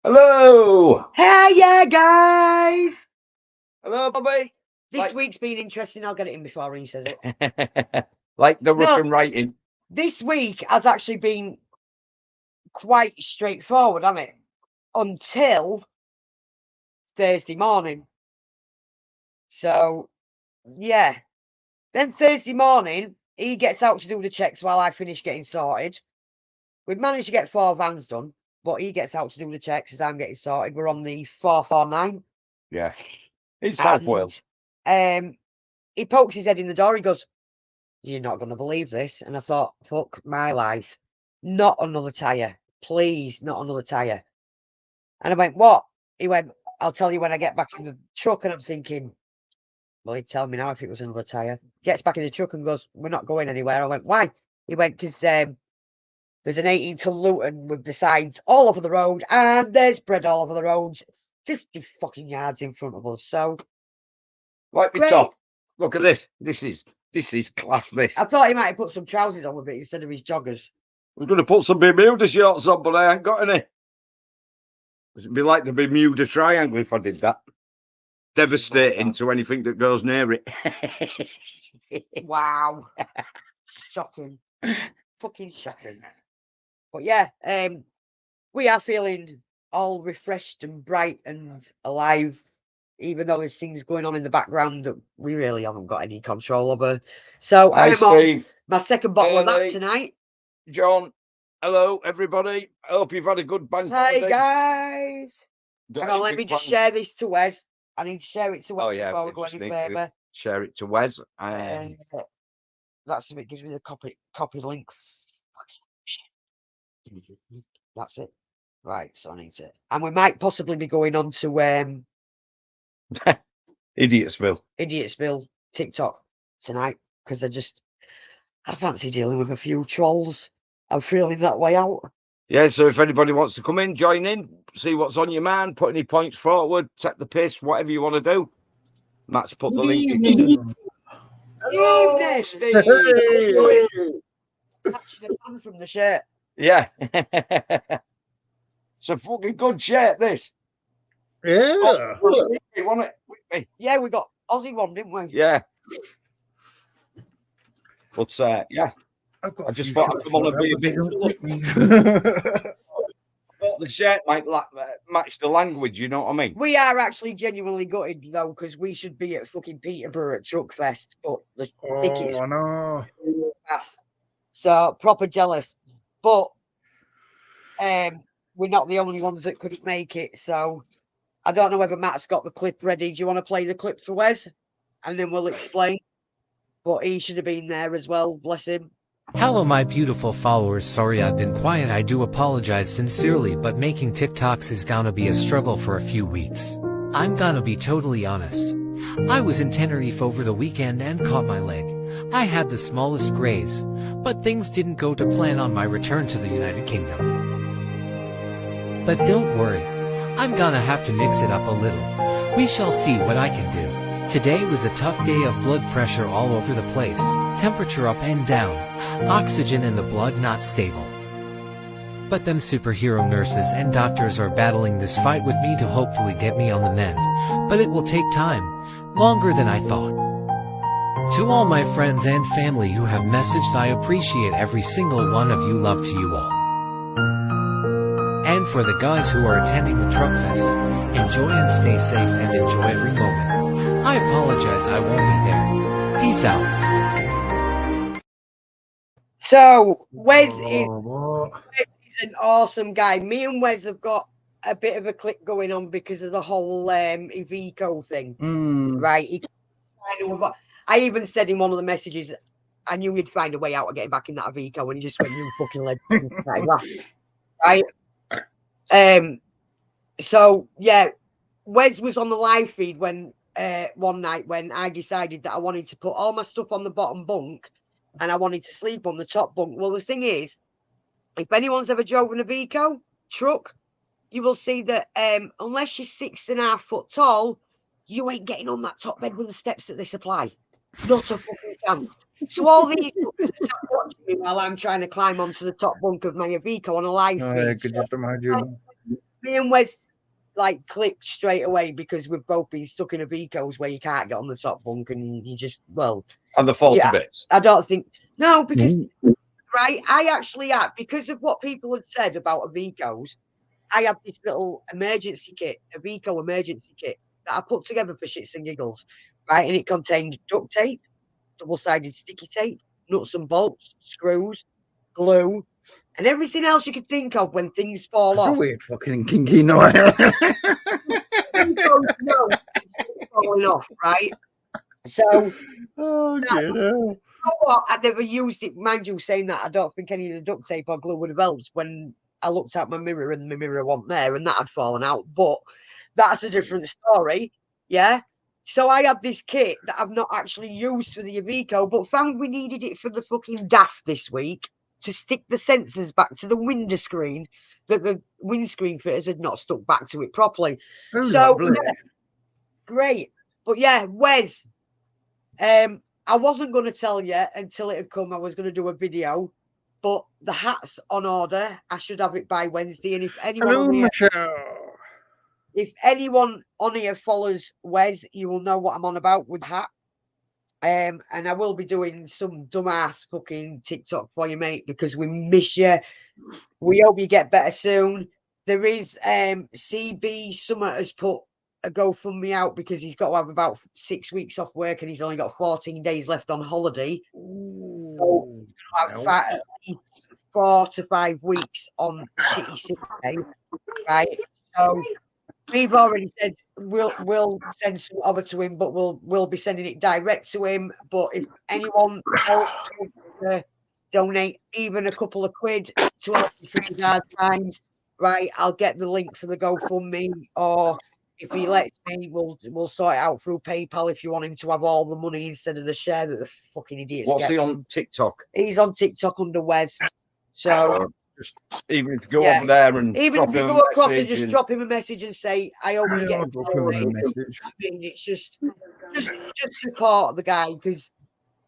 Hello. Hey, yeah, guys. Hello, Bobby. This week's been interesting. I'll get it in before he says it. Like the No. Russian writing. This week has actually been quite straightforward, hasn't it? Until Thursday morning. So, yeah. Then Thursday morning, he gets out to do the checks while I finish getting sorted. We've managed to get 4 vans done, but he gets out to do the checks as I'm getting sorted. We're on the 449. Yeah. In South Wales. He pokes his head in the door. He goes, "You're not going to believe this." And I thought, fuck my life. Not another tyre. Please, not another tyre. And I went, "What?" He went, "I'll tell you when I get back in the truck." And I'm thinking, well, he'd tell me now if it was another tyre. Gets back in the truck and goes, "We're not going anywhere." I went, "Why?" He went, "Because there's an 18-ton Luton with the signs all over the road, and there's bread all over the road, 50 fucking yards in front of us." So, Like me great. top. Look at this. This is class. This. I thought he might have put some trousers on with it instead of his joggers. I was going to put some Bermuda shorts on, but I ain't got any. It'd be like the Bermuda Triangle if I did that. Devastating to anything that goes near it. Wow. Shocking. Fucking shocking. But yeah, we are feeling all refreshed and bright and alive, even though there's things going on in the background that we really haven't got any control over. So Hi, I'm Steve. on my second bottle of that Haley. tonight. John. Hello, everybody. I hope you've had a good bank Hey, holiday. guys. Got Hang on, any let big me just plans? share this to Wes. I need to share it to Wes Oh, yeah, before we we go just any need to further. share it to Wes. That's it. Gives me the copy link. That's it. Right, so I need to, and we might possibly be going on to Idiotsville TikTok tonight because I fancy dealing with a few trolls. I'm feeling that way out. Yeah, so if anybody wants to come in, join in, see what's on your mind, put any points forward, set the piss, whatever you want to do. Matt's put the link. Evening. Hello, Steve. Hey. Catching a tan from the shirt. Yeah. It's a fucking good shirt, this. Yeah. Oh, Whitby, wasn't it? Whitby. Yeah, we got Aussie one, didn't we? Yeah. But yeah, I've got I just thought I'd come on and be a bit. But the shirt might match the language, you know what I mean? We are actually genuinely gutted though, because we should be at fucking Peterborough at Truckfest, but the tickets Oh, no. fast. So proper jealous. But we're not the only ones that couldn't make it. So I don't know whether Matt's got the clip ready. Do you want to play the clip for Wes? And then we'll explain. But he should have been there as well, bless him. Hello my beautiful followers, sorry I've been quiet, I do apologize sincerely, but making TikToks is gonna be a struggle for a few weeks. I'm gonna be totally honest. I was in Tenerife over the weekend and caught my leg. I had the smallest graze, but things didn't go to plan on my return to the United Kingdom. But don't worry, I'm gonna have to mix it up a little. We shall see what I can do. Today was a tough day of blood pressure all over the place, temperature up and down, oxygen in the blood not stable. But them superhero nurses and doctors are battling this fight with me to hopefully get me on the mend, but it will take time, longer than I thought. To all my friends and family who have messaged, I appreciate every single one of you, love to you all. And for the guys who are attending the Truckfest, enjoy and stay safe and enjoy every moment. I apologize, I won't be there. Peace out. So Wes is an awesome guy. Me and Wes have got a bit of a click going on because of the whole Iveco thing. Right? I even said in one of the messages, I knew you'd find a way out of getting back in that Iveco, and he just went, "You fucking legend." Right? So yeah, Wes was on the live feed when one night when I decided that I wanted to put all my stuff on the bottom bunk and I wanted to sleep on the top bunk. Well, the thing is, if anyone's ever driven a Iveco truck, you will see that unless you're 6.5 foot tall, you ain't getting on that top bed with the steps that they supply. Not a fucking chance. So all these truckers are sat watching me while I'm trying to climb onto the top bunk of my Iveco on a live feed. I could just imagine. Me and Wes like clicked straight away because we've both been stuck in a Vicos where you can't get on the top bunk and you just And the 40 yeah. bits. I don't think no because right I actually had because of what people had said about a Vicos. I had this little emergency kit, a Vico emergency kit that I put together for shits and giggles, right? And it contained duct tape, double-sided sticky tape, nuts and bolts, screws, glue, and everything else you could think of when things fall That's a off. weird fucking kinky noise. Vicos, no, it's falling off, right? So, Oh, now, dear. you know what? I never used it. Mind you, saying that, I don't think any of the duct tape or glue would have helped when I looked at my mirror and my mirror wasn't there and that had fallen out. But that's a different story. Yeah. So I had this kit that I've not actually used for the Avico, but found we needed it for the fucking DAF this week to stick the sensors back to the window screen that the windscreen fitters had not stuck back to it properly. Oh, So lovely. yeah, great. But yeah, Wes, I wasn't going to tell you until it had come. I was going to do a video, but the hat's on order. I should have it by Wednesday. And if anyone Hello, on here, Michelle. if anyone on here follows Wes, you will know what I'm on about with the hat. And I will be doing some dumbass fucking TikTok for you, mate, because we miss you. We hope you get better soon. There is CB Summer has put a GoFundMe out because he's got to have about 6 weeks off work and he's only got 14 days left on holiday. So Ooh, have at least 4 to 5 weeks on shitty sick day, right? So we've already said we'll send some over to him, but we'll be sending it direct to him. But if anyone else wants to donate even a couple of quid to help him through his hard times, right? I'll get the link for the GoFundMe, or if he lets me, we'll sort it out through PayPal if you want him to have all the money instead of the share that the fucking idiots What's get. he on TikTok? He's on TikTok under Wes. So Just even if you go yeah. over there and even drop if you him go a across and message just and- drop him a message and say, I hope you yeah, get I'll drop him a message. I mean, it's just support the guy because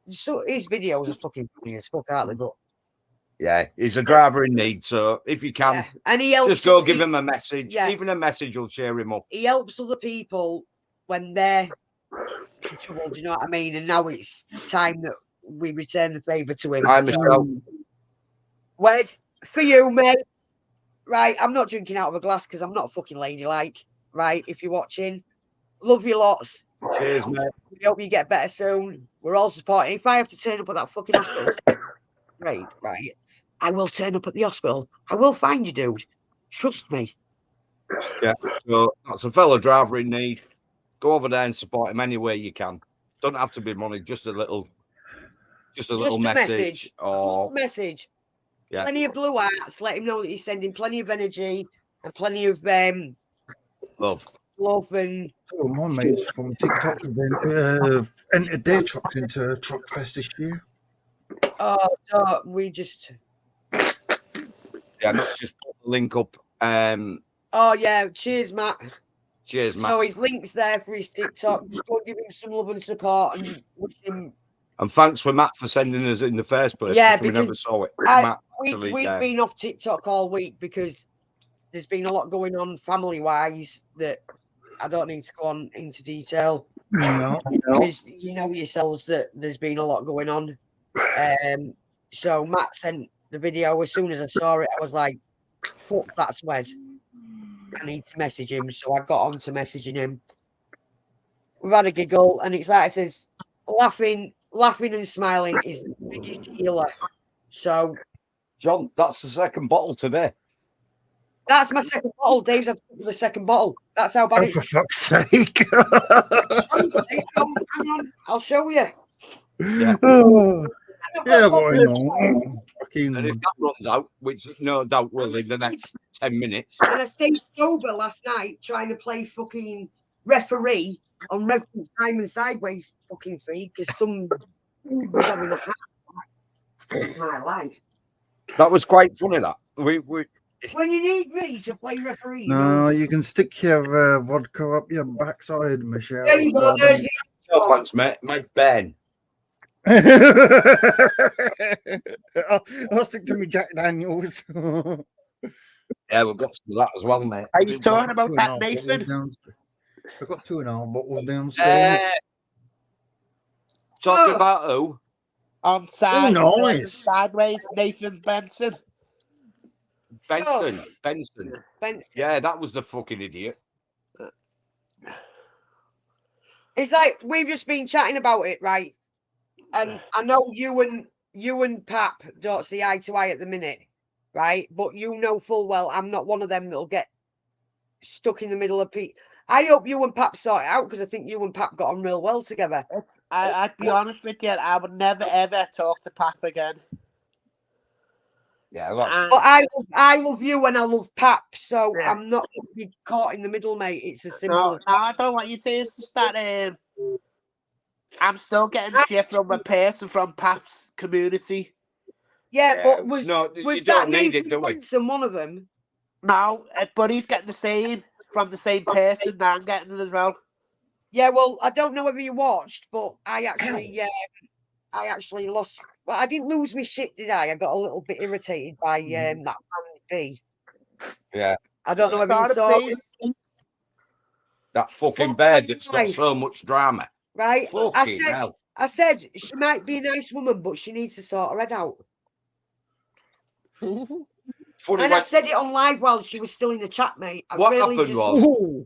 so his videos are fucking funny as fuck, aren't they? But yeah, he's a driver in need. So if you can, yeah, and he helps. just go give him a message. Yeah. Even a message will cheer him up. He helps other people when they're in trouble. Do you know what I mean? And now it's time that we return the favour to him. Hi, Michelle. Where's for you, mate? Right, I'm not drinking out of a glass because I'm not fucking ladylike. Right, if you're watching, love you lots. Cheers, mate. We hope you get better soon. We're all supporting. If I have to turn up at that fucking hospital, right, I will turn up at the hospital. I will find you, dude. Trust me. Yeah, so that's a fellow driver in need. Go over there and support him any way you can. Don't have to be money, just a little message. Or Message. yeah, Plenty of blue hearts. Let him know that you're sending plenty of energy and plenty of love. love and Oh, my mates from TikTok have been entered their trucks into Truck Fest this year. we just Yeah, let's just put the link up. oh yeah, cheers, Matt. Cheers, Matt. So his link's there for his TikTok. Just go give him some love and support and wish him. And thanks for Matt for sending us in the first place. Yeah, we never because saw it. Matt, we've yeah. been off TikTok all week because there's been a lot going on family wise that I don't need to go on into detail. No. Because you know yourselves that there's been a lot going on. So Matt sent the video. As soon as I saw it, I was like, fuck, that's Wes. I need to message him. So I got on to messaging him. We've had a giggle, and it's like it says, laughing and smiling is the biggest healer. So John, that's the second bottle today. that's my second bottle. Dave's had the second bottle. That's how bad Oh, it for is. fuck's sake. Honestly, hang on, I'll show you. Yeah. Oh, yeah, why not? And Fucking if that runs out, which no doubt will in the next 10 minutes. And I stayed sober last night trying to play fucking referee on Reverend Simon Sideways fucking feed because some dude was having a hat. Fuck my life. That was quite funny, that. We When you need me to play referee, you no, know. you can stick your vodka up your backside, Michelle. There you go. There's the no thanks, mate. My Ben. I'll stick to me Jack Daniels. Yeah, we've got some of that as well, mate. Are you talking I've about got that, 2.5 bottles Nathan? downstairs. I've got 2.5 bottles downstairs. Talking about who? On nice. sideways, Nathan Benson. Benson. Sus. Benson. Benson. Yeah, that was the fucking idiot. It's like we've just been chatting about it, right? And I know you and Pap don't see eye to eye at the minute, right? But you know full well I'm not one of them that'll get stuck in the middle of I hope you and Pap sort it out because I think you and Pap got on real well together. I'd be honest with you, I would never ever talk to Pap again. Yeah, look. But I love you and I love Pap, so Yeah. I'm not going to be caught in the middle, mate. It's as simple No, as I don't want you to. It's just that I'm still getting shit from a person from Pap's community. yeah. But was you that don't need Nathan it, do we? Benson one of them? No, but he's getting the same from the same person that I'm getting it as well. Yeah, well, I don't know whether you watched, but I actually lost. Well, I didn't lose my shit, did I? I got a little bit irritated by that man B. Yeah. I don't know whether you saw it. That fucking bed that's got Nice. so much drama. Right? Fucking hell. I said she might be a nice woman, but she needs to sort her head out. Funny And I said it on live while she was still in the chat, mate. What happened was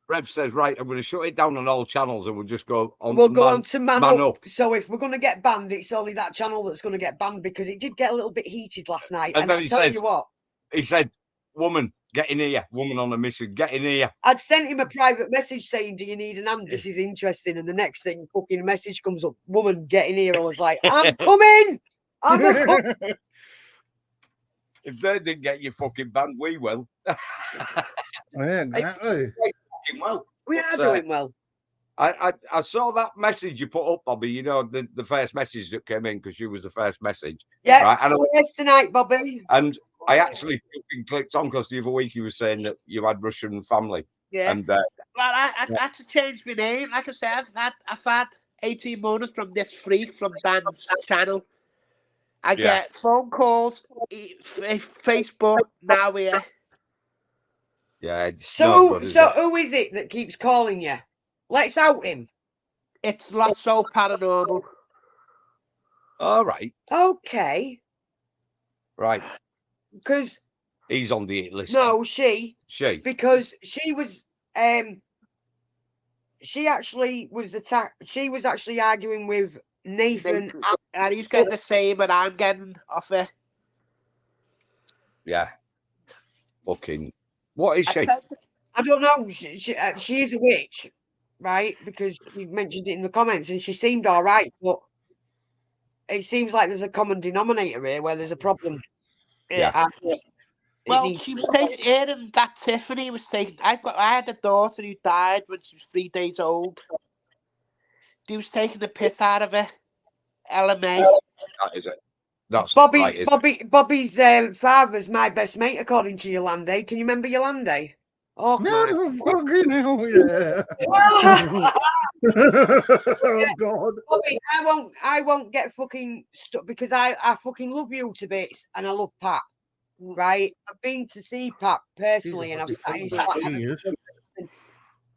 Rev says, right, I'm going to shut it down on all channels and we'll just go on. We'll go on to man up. Up. So if we're going to get banned, it's only that channel that's going to get banned because it did get a little bit heated last night. And then I tell you what, he said, woman, get in here. Woman on a mission, get in here. I'd sent him a private message saying, do you need an hand? This is interesting. And the next thing, fucking message comes up, woman, get in here. I was like, I'm coming. If they didn't get you fucking banned, we will. Yeah, exactly. Well, We are doing well. I saw that message you put up, Bobby. You know, the first message that came in because you was the first message. Yeah, right? And yes tonight, Bobby. And I actually clicked on because the other week you were saying that you had Russian family. Yeah. And well, I had to change my name. Like I said, I've had 18 months from this freak from Dan's channel. I get phone calls, Facebook, now here. Yeah. So who is it that keeps calling you? Let's out him. It's Lasso Paranormal. All right. Okay. Right. Because he's on the hit list. No, she. Because she was she actually was attacked. She was actually arguing with Nathan. And he's getting the same and I'm getting off it. Yeah. Fucking. What is she? I don't know. She is a witch, right? Because you mentioned it in the comments and she seemed all right, but it seems like there's a common denominator here where there's a problem. Yeah. Well, she was taking it, and that Tiffany was taking. I had a daughter who died when she was 3 days old. She was taking the piss out of her. LMA. That is it. That's Bobby's father's my best mate, according to Yolande. Can you remember Yolande? Oh, no, fucking hell, yeah. Oh God. Bobby, I won't get fucking stuck because I fucking love you to bits and I love Pat. Right? I've been to see Pat personally and I've sat in his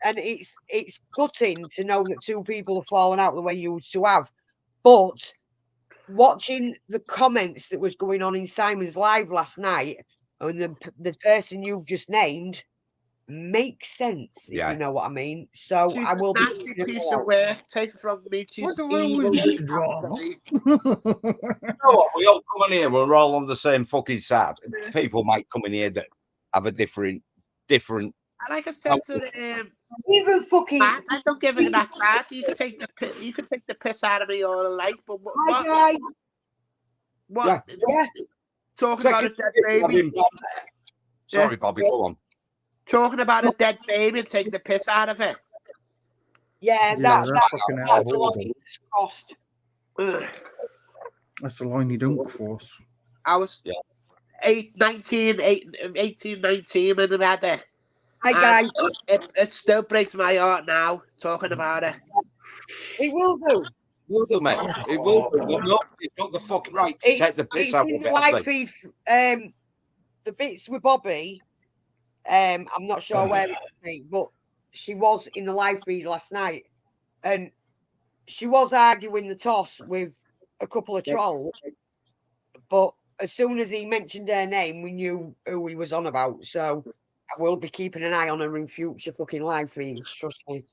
and it's gutting to know that two people have fallen out the way you used to have. But watching the comments that was going on in Simon's live last night and the person you've just named makes sense, if you know what I mean. So she's I will a nasty piece of work taken from me. She's evil. This drama? You know what? We all come in here. We're all on the same fucking side. People might come in here that have a different. Like I said to even fucking. I don't give it that bad. You can take the piss out of me all you like, but what? Yeah. Talking about a dead baby. Sorry, Bobby. Go on. Talking about a dead baby and taking the piss out of it. Yeah, that's the line that's crossed. That's the line you don't cross. I was 18, 19 when I had it. Hi, guys. It still breaks my heart now, talking about it. It will do. Will do, mate. It will do. No, it's not the fucking right to take the piss out of it. It's in the live feed. the bits with Bobby, I'm not sure where it was, but she was in the live feed last night, and she was arguing the toss with a couple of trolls. But as soon as he mentioned her name, we knew who he was on about. So I will be keeping an eye on her in future fucking live feeds. Trust me.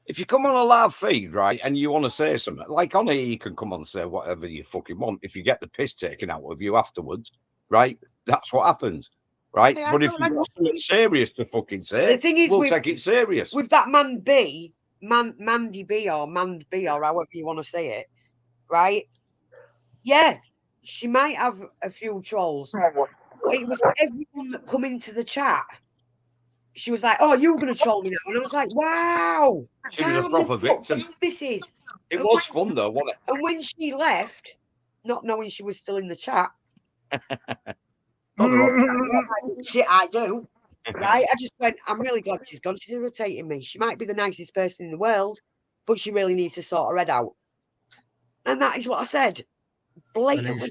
If you come on a live feed, right, and you want to say something, like on here, you can come on and say whatever you fucking want. If you get the piss taken out of you afterwards, right, that's what happens, right? Yeah, but if you've got something serious to fucking say, The thing is, we'll take it serious. With that Mandy B, or Mand B, or however you want to say it, right? Yeah, she might have a few trolls. But it was everyone that come into the chat. She was like, "Oh, you're going to troll me now," and I was like, "Wow, She was a proper victim. This is." It was fun though, wasn't it? And when she left, not knowing she was still in the chat, shit, I do. Right? I just went, I'm really glad she's gone. She's irritating me. She might be the nicest person in the world, but she really needs to sort her head out. And that is what I said. Blatantly.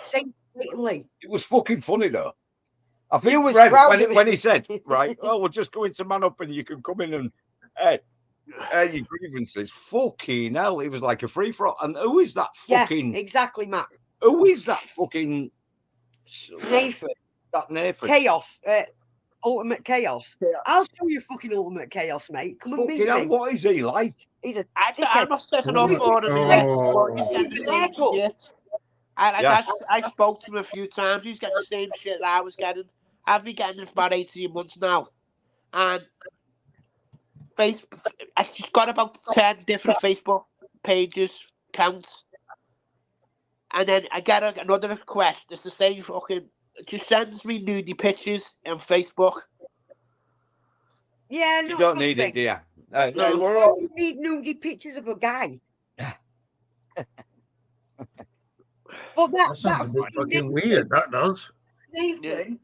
Say blatantly. It was fucking funny though. I think You was Red, proud when he said, right, oh, we'll just go into Man Up and you can come in and air your grievances. Fucking hell, it was like a free for all. And who is that fucking? Yeah, exactly, Matt. Who is that fucking Nathan? That Nathan. Chaos. Ultimate Chaos. I'll show you fucking Ultimate Chaos, mate. Come and meet me. What is he like? He's a I'm not sticking off for him. He's getting the same shit. I spoke to him a few times. He's getting the same shit that I was getting. I've been getting it for about 18 months now. And I've got about 10 different Facebook pages, accounts. And then I get another request. It's the same fucking... Just sends me nudie pictures on Facebook. Yeah, you don't need it, do you? No, we're all... You need nudie pictures of a guy. But that sounds a bit fucking weird. That does. Nathan,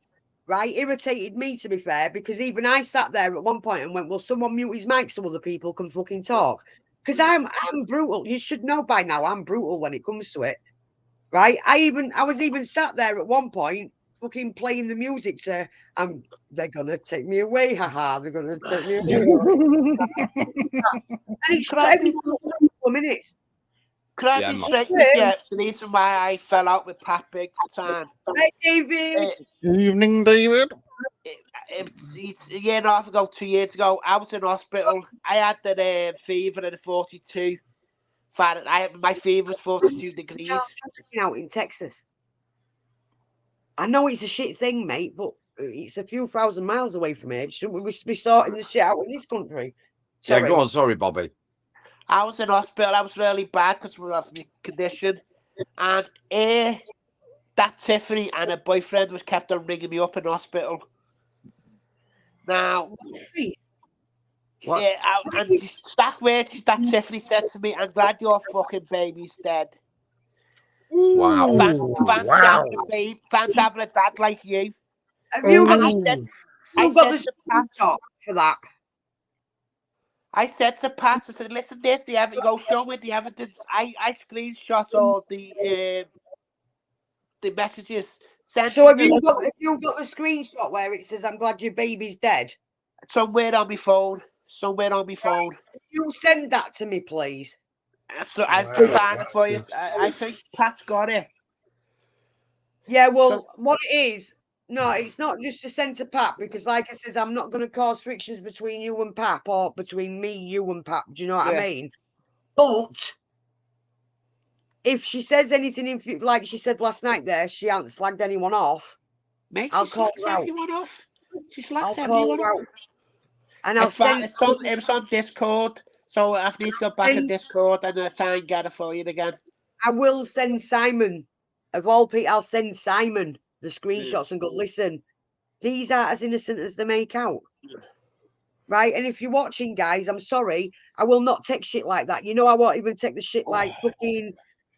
right, irritated me, to be fair, because even I sat there at one point and went, "Will someone mute his mic so other people can fucking talk?" Because I'm brutal. You should know by now. I'm brutal when it comes to it, right? I was even sat there at one point, fucking playing the music to, they're gonna take me away, haha. They're gonna take me away. And it shut everyone up for a couple of minutes. Could I be straight with you? The reason why I fell out with Pat big time. Hey, David. Evening, David. It's a year and a half ago, 2 years ago. I was in hospital. I had the fever at 42. My fever was 42 degrees. Out in Texas. I know it's a shit thing, mate, but it's a few thousand miles away from here. Shouldn't we be sorting the shit out in this country? Sorry. Yeah, go on. Sorry, Bobby. I was in hospital. I was really bad because of my condition. And that Tiffany and her boyfriend was kept on ringing me up in hospital. Now, that Tiffany said to me, "I'm glad your fucking baby's dead." Wow. Fans having a dad like you. Have you got the Pat for that? I said to Pat, I said, "Listen, this the evidence. Go show me the evidence." I screenshot all the messages. So have you got the screenshot where it says, "I'm glad your baby's dead"? Somewhere on my phone. If you send that to me, please. So I've found it for you. I think Pat's got it. Yeah, well, what it is, no, it's not just to send to Pat, because like I said, I'm not going to cause frictions between you and Pap, or between me, you and Pap. Do you know what I mean? But if she says anything, like she said last night there, she hasn't slagged anyone off. Mate, I'll call her out. Everyone off. She I'll slagged everyone out. And I'll send it. It was on Discord, so I need to go back in Discord and try and get it for you again. I will send Simon, of all people, I'll send Simon the screenshots and go, "Listen, these aren't as innocent as they make out." Right? And if you're watching, guys, I'm sorry, I will not take shit like that. You know, I won't even take the shit like fucking,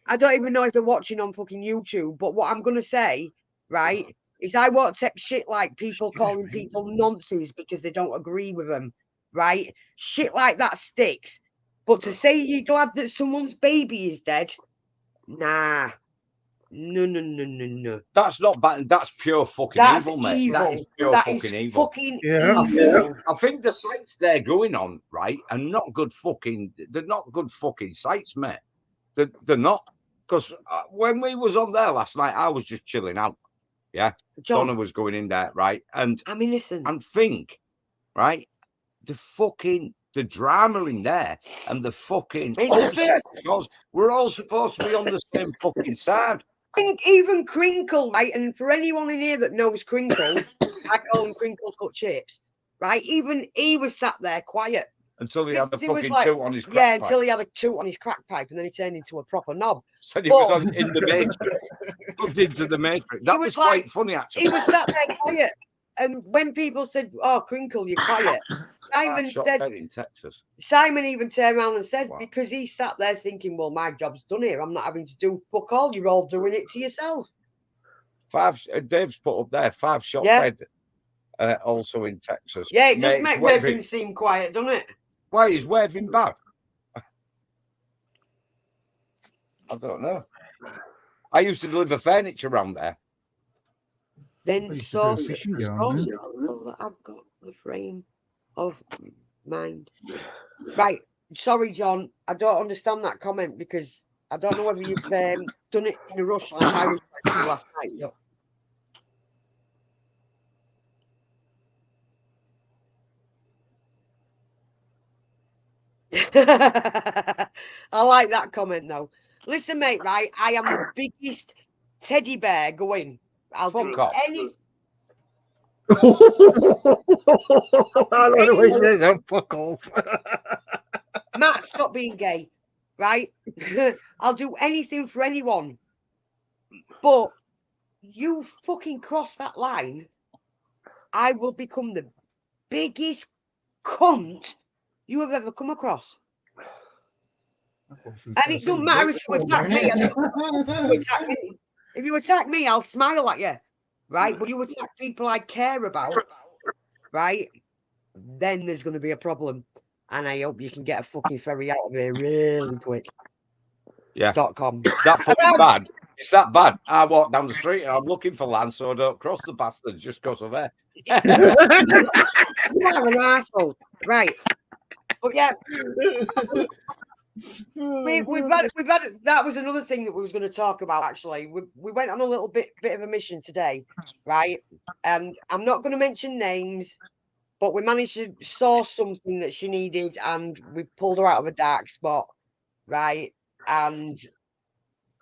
I don't even know if they're watching on fucking YouTube, but what I'm going to say, right, is I won't take shit like people calling people nonsense because they don't agree with them, right? Shit like that sticks. But to say you're glad that someone's baby is dead, nah. No. That's not bad. That's pure fucking That's evil, mate. evil. That is pure That fucking is evil. fucking Yeah. evil. I think the sites they're going on, right, are not good fucking. They're not good fucking sites, mate. They're not. Because when we was on there last night, I was just chilling out. Yeah, John, Donna was going in there, right, and I mean, listen. and think, right, the drama in there and the fucking upset because we're all supposed to be on the same fucking side. Even Crinkle, right? And for anyone in here that knows Crinkle, I call him Crinkle Cut Chips, right? Even he was sat there quiet. Until he had a Because he was fucking like- toot on his crack Yeah, pipe. until he had a toot on his crack pipe and then he turned into a proper knob. Said he was in the Matrix. Plugged into the Matrix. That was quite funny, actually. He was sat there quiet. And when people said, "Oh, Crinkle, you're quiet," Simon Shot said, dead in Texas. Simon even turned around and said, Wow. because he sat there thinking, well, my job's done here. I'm not having to do fuck all. You're all doing it to yourself. Dave's put up there, 5 shot Yeah. dead, also in Texas. Yeah, it does Mate's make waving. Mervyn seem quiet, doesn't it? Why, he's waving back? I don't know. I used to deliver furniture around there. Then I used to so do a fishing yarn, that I've got the frame of mind. Right. Sorry, John. I don't understand that comment because I don't know whether you've done it in a rush like I was trying to do last night. I like that comment though. Listen, mate, right? I am the biggest teddy bear going. I'll do any. I like the way he says that. Fuck off. Matt, stop being gay, right? I'll do anything for anyone. But you fucking cross that line, I will become the biggest cunt you have ever come across. And it doesn't matter if you attack me. If you attack me, I'll smile at you, right? But you attack people I care about, right? Then there's going to be a problem. And I hope you can get a fucking ferry out of here really quick. Yeah. .com. It's that fucking bad. It's that bad. I walk down the street and I'm looking for land, so I don't cross the bastards just because of there. You are an asshole, right? But yeah, we've had that was another thing that we was going to talk about. Actually, we went on a little bit of a mission today, right? And I'm not going to mention names, but we managed to source something that she needed, and we pulled her out of a dark spot, right? And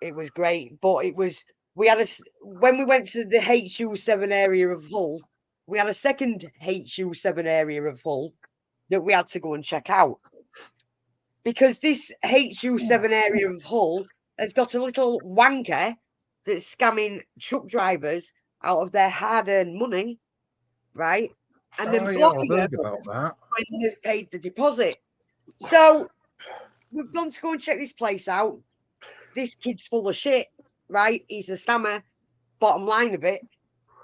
it was great. But when we went to the HU7 area of Hull, we had a second HU7 area of Hull that we had to go and check out. Because this HU7 area of Hull has got a little wanker that's scamming truck drivers out of their hard-earned money, right? And then blocking them when they've paid the deposit. So we've gone to go and check this place out. This kid's full of shit, right? He's a scammer, bottom line of it,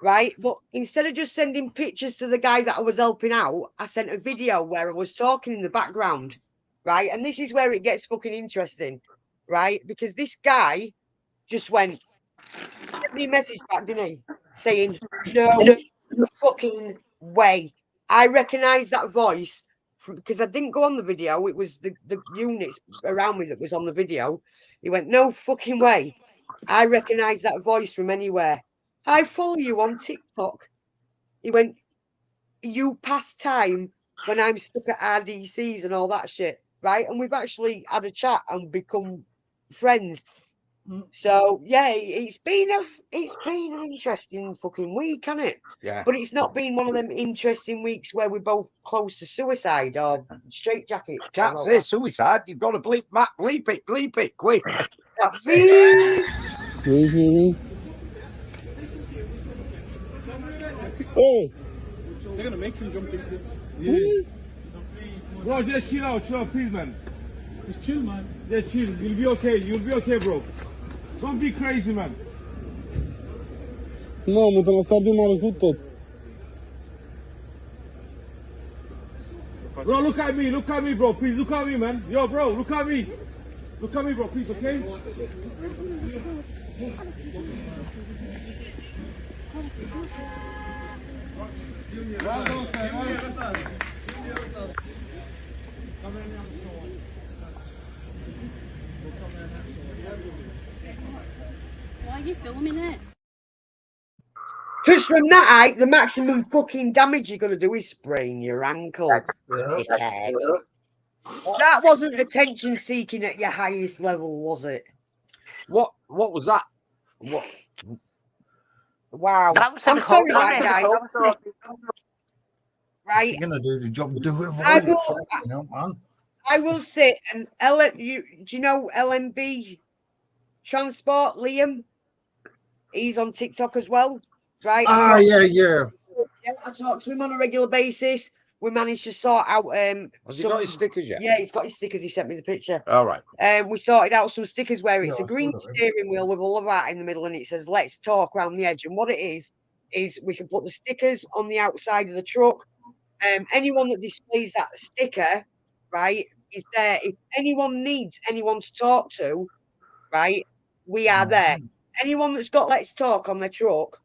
right? But instead of just sending pictures to the guy that I was helping out, I sent a video where I was talking in the background, right? And this is where it gets fucking interesting, right? Because this guy just sent me a message back, didn't he? Saying, no fucking way. I recognise that voice because I didn't go on the video. It was the units around me that was on the video. He went, no fucking way. I recognise that voice from anywhere. I follow you on TikTok. He went, you pass time when I'm stuck at RDCs and all that shit, right? And we've actually had a chat and become friends. So yeah, it's been an interesting fucking week, hasn't it? Yeah. But it's not been one of them interesting weeks where we're both close to suicide or straitjackets. Can't say suicide. You've got to bleep it, quick. That's it. Oh, they're gonna make him jump in this. Yeah. Bro, just chill out, please, man. Just chill, man. Just chill. You'll be okay, bro. Don't be crazy, man. No, mo te la sta male tutto. Bro, look at me, bro. Please, look at me, man. Yo, bro, look at me. Look at me, bro, please, okay? Why are you filming it? Because from that height, the maximum fucking damage you're going to do is sprain your ankle. Dickhead. That wasn't attention seeking at your highest level, was it? What was that? What? Wow. That was I'm in sorry, home, right, guys. Right. You're gonna do the job, do it I right. will- Fucking hell, man. I will sit and do you know LMB Transport, Liam? He's on TikTok as well, right? Ah, yeah. Yeah, I talk to him on a regular basis. We managed to sort out Has he got his stickers yet? Yeah, he's got his stickers. He sent me the picture. All right. We sorted out some stickers where it's Yeah, a I green saw that. steering wheel with a love heart in the middle, and it says "Let's talk" around the edge. And what it is we can put the stickers on the outside of the truck. Anyone that displays that sticker, right, is there. If anyone needs anyone to talk to, right, we are there. Anyone that's got "Let's Talk" on their truck,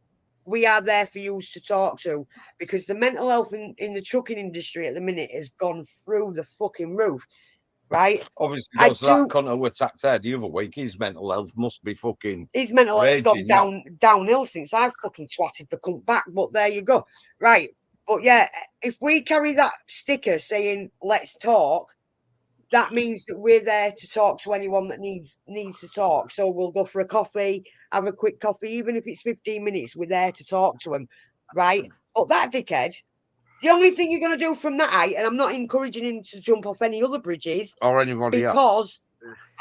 we are there for you to talk to, because the mental health in the trucking industry at the minute has gone through the fucking roof, right? Obviously, I because that do- cunt who attacked her the other week, his mental health must be fucking. His mental health's gone raging now. downhill since I fucking twatted the cunt back. But there you go, right? But yeah, if we carry that sticker saying "Let's talk," that means that we're there to talk to anyone that needs to talk. So we'll go for a coffee, have a quick coffee, even if it's 15 minutes. We're there to talk to him, right? But that dickhead, the only thing you're going to do from that height, and I'm not encouraging him to jump off any other bridges, Or anybody else. because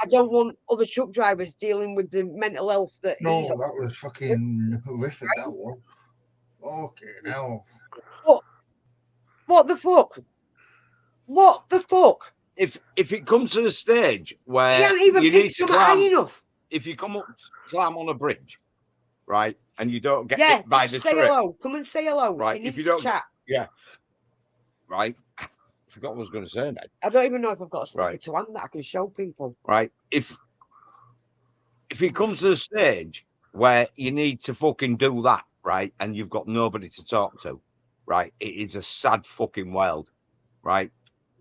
I don't want other truck drivers dealing with the mental health that No, he's. that was fucking horrific. That was. Okay, now. What the fuck? What the fuck? If it comes to the stage He where hadn't even you need picked to him high climb, enough. if you climb on a bridge, right, and you don't get Yeah, hit by the just say trip, hello. Come and say hello. right? You If need you to don't, chat. right. I forgot what I was going to say now. I don't even know if I've got a sticker Right. to hand that I can show people. Right. If it comes to the stage where you need to fucking do that, right, and you've got nobody to talk to, right, it is a sad fucking world, right?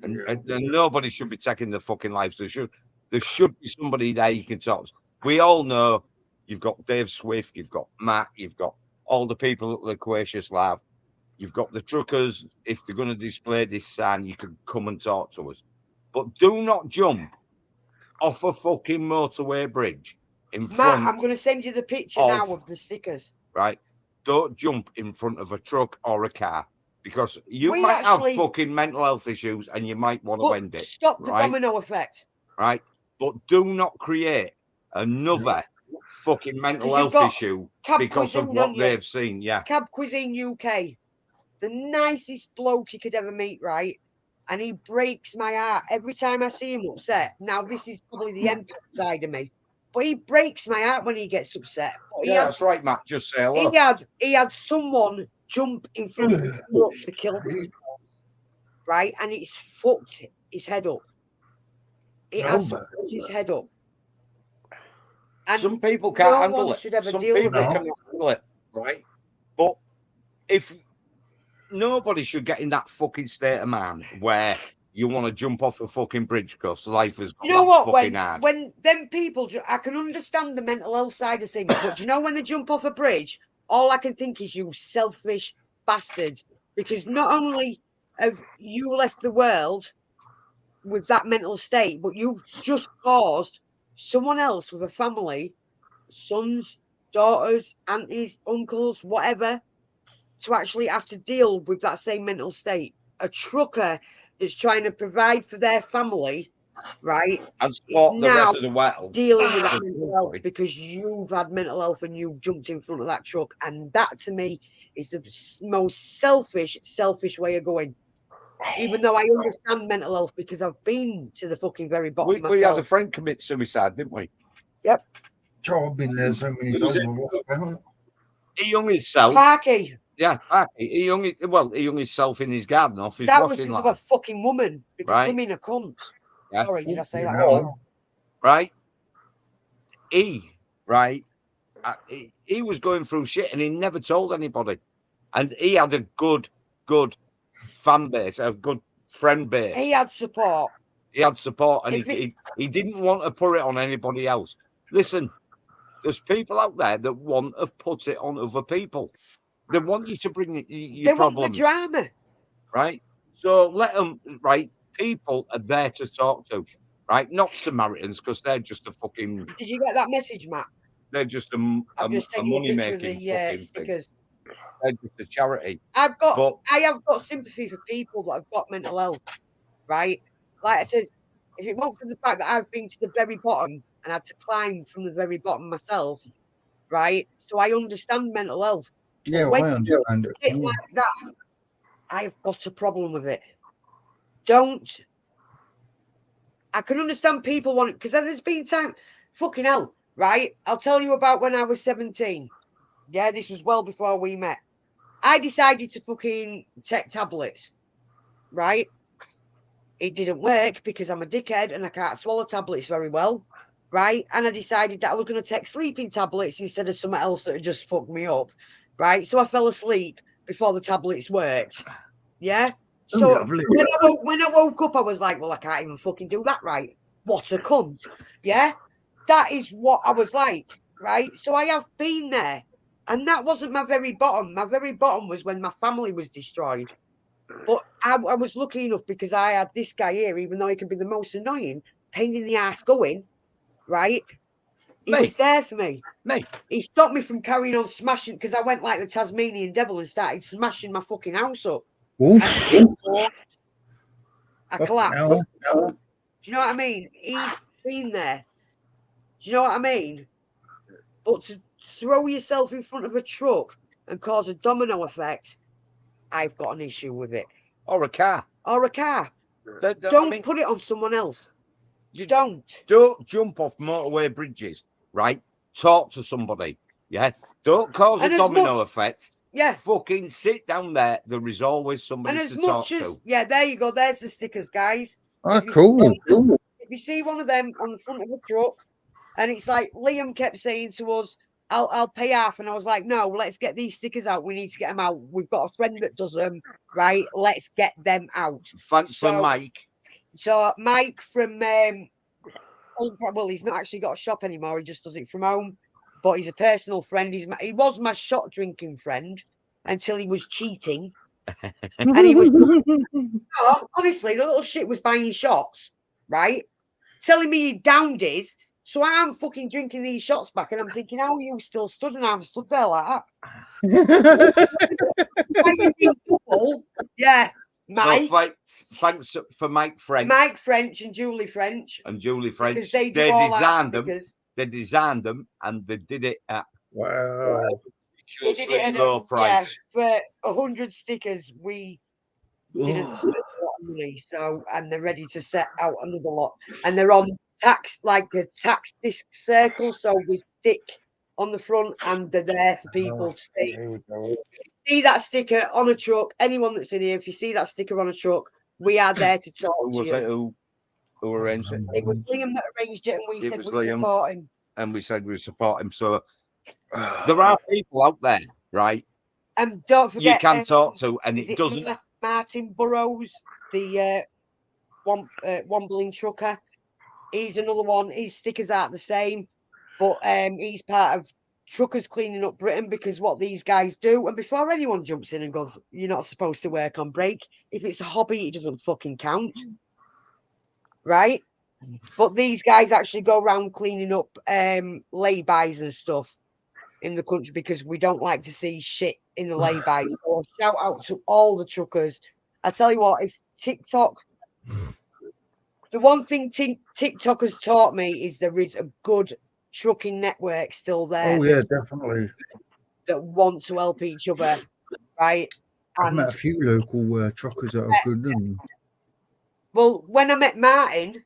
And nobody should be taking the fucking lives. There should be somebody there you can talk to. We all know you've got Dave Swift, you've got Matt, you've got all the people at the Loquacious Lab, you've got the truckers. If they're going to display this sign, you can come and talk to us. But do not jump off a fucking motorway bridge in front. Matt, I'm going to send you the picture now of the stickers. Right. Don't jump in front of a truck or a car, because you We might actually- have fucking mental health issues and you might want to But end it. stop the right? domino effect. Right. But do not create another fucking mental 'Cause you've health got issue Cab because of Cuisine, what don't you? they've seen. Yeah. Cab Cuisine UK, the nicest bloke you could ever meet, right? And he breaks my heart every time I see him upset. Now, this is probably the empath side of me, but he breaks my heart when he gets upset. But Yeah, that's right, Matt. Just say hello. he had someone jump in front of the truck to kill him, right? And it's fucked his head up. It has fucked his head up. And some people can't no handle one it. should ever Some deal with people it. cannot handle it, right? But if nobody should get in that fucking state of mind where you want to jump off a fucking bridge because life is You know what? fucking hard. When them people, I can understand the mental health side of things, but do you know when they jump off a bridge, all I can think is you selfish bastards. Because not only have you left the world with that mental state, but you've just caused someone else with a family, sons, daughters, aunties, uncles, whatever, to actually have to deal with that same mental state. A trucker that's trying to provide for their family, right, and support is the rest now of the world dealing with that mental health because you've had mental health and you've jumped in front of that truck. And that, to me, is the most selfish way of going. Even though I understand mental health because I've been to the fucking very bottom myself. We had a friend commit suicide, didn't we? Yep. Joe, I've been there so many times. He hung himself. Parky. Yeah, Parky. He hung himself in his garden off his That was washing because of line. a fucking woman. Because Right. women are cunts. Yeah. Sorry, did I say that No. wrong? Right? He, right, he was going through shit and he never told anybody. And he had a good fan base, a good friend base. He had support. He had support, and If it- he didn't want to put it on anybody else. Listen, there's people out there that want to put it on other people. They want you to bring your They want the problems, drama. right? So let them, right? People are there to talk to, right? Not Samaritans, because they're just a fucking, Did you get that message, Matt? they're just a I've just taken a money picture of making the fucking thing. stickers. They're just a charity. I But have got sympathy for people that have got mental health, right? Like I said, if it weren't for the fact that I've been to the very bottom and had to climb from the very bottom myself, right? So I understand mental health. Yeah, when I understand it. Shit like that, I've got a problem with it. I can understand people want it, because there's been time, fucking hell, right? I'll tell you about when I was 17. Yeah, this was well before we met. I decided to fucking take tablets, right? It didn't work because I'm a dickhead and I can't swallow tablets very well, right? And I decided that I was going to take sleeping tablets instead of something else that had just fucked me up, right? So I fell asleep before the tablets worked, yeah? So lovely. when I woke up, I was like, well, I can't even fucking do that right. What a cunt, yeah? That is what I was like, right? So I have been there. And that wasn't my very bottom. My very bottom was when my family was destroyed. But I was lucky enough because I had this guy here, even though he can be the most annoying, pain in the ass going, right? He was there for me. He stopped me from carrying on smashing, because I went like the Tasmanian devil and started smashing my fucking house up. I collapsed. Do you know what I mean? He's been there. Do you know what I mean? But to throw yourself in front of a truck and cause a domino effect, I've got an issue with it. Or a car. Don't put it on someone else. You don't jump off motorway bridges, right? Talk to somebody. Yeah. Don't cause a domino effect. Yeah. Fucking sit down there. There is always somebody to talk to. Yeah, there you go. There's the stickers, guys. Oh, cool. If you see one of them on the front of a truck, and it's like Liam kept saying to us, I'll pay half. And I was like, no, let's get these stickers out. We need to get them out. We've got a friend that does them, right? Let's get them out. Thanks for Mike. So Mike from, well, he's not actually got a shop anymore. He just does it from home. But he's a personal friend. He was my shot drinking friend until he was cheating. And he was, honestly, the little shit was buying shots, right? Telling me he downed his. So I'm fucking drinking these shots back, and I'm thinking, how are you still stood? And I'm stood there like that. Yeah, Mike. No, thanks for Mike French. Mike French and Julie French. Because they designed them. They designed them, and they did it at low price. Yeah, for 100 stickers, we didn't spend a lot of money. So, and they're ready to set out another lot, and they're on tax, like a tax disc circle, so they stick on the front and they're there for people to see. See that sticker on a truck, anyone that's in here, if you see that sticker on a truck, we are there to talk to you. Who arranged it? It was Liam that arranged it, and we said we'd support him. And we said we support him. So there are people out there, right? And don't forget, you can talk to, and it doesn't. Martin Burrows, the Wombling trucker. He's another one. His stickers aren't the same, but he's part of Truckers Cleaning Up Britain, because what these guys do, and before anyone jumps in and goes, you're not supposed to work on break, if it's a hobby, it doesn't fucking count, right? But these guys actually go around cleaning up laybys and stuff in the country, because we don't like to see shit in the laybys. So shout out to all the truckers. I tell you what, if TikTok, the one thing TikTok has taught me is there is a good trucking network still there. Oh yeah, definitely. That want to help each other, right? I've met a few local truckers that are good. Well, when I met Martin,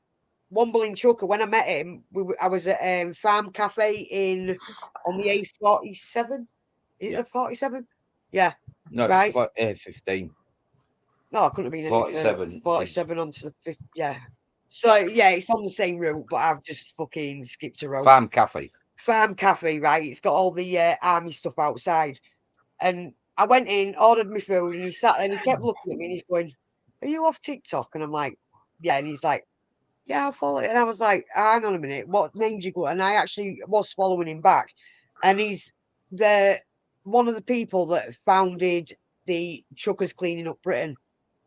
Wombling trucker, when I met him, I was at Farm Cafe on the A47. Is it a 47? Yeah. No, right. A15. No, I couldn't have been 47. 47 onto the 5th. Yeah. So yeah, it's on the same route, but I've just fucking skipped a road. Farm Cafe. farm cafe, right? It's got all the army stuff outside. And I went in, ordered my food, and he sat there and he kept looking at me and he's going, "Are you off TikTok?" And I'm like, "Yeah." And he's like, "Yeah, I'll follow it." And I was like, "Hang on a minute, what name do you go?" And I actually was following him back. And he's one of the people that founded the Truckers Cleaning Up Britain.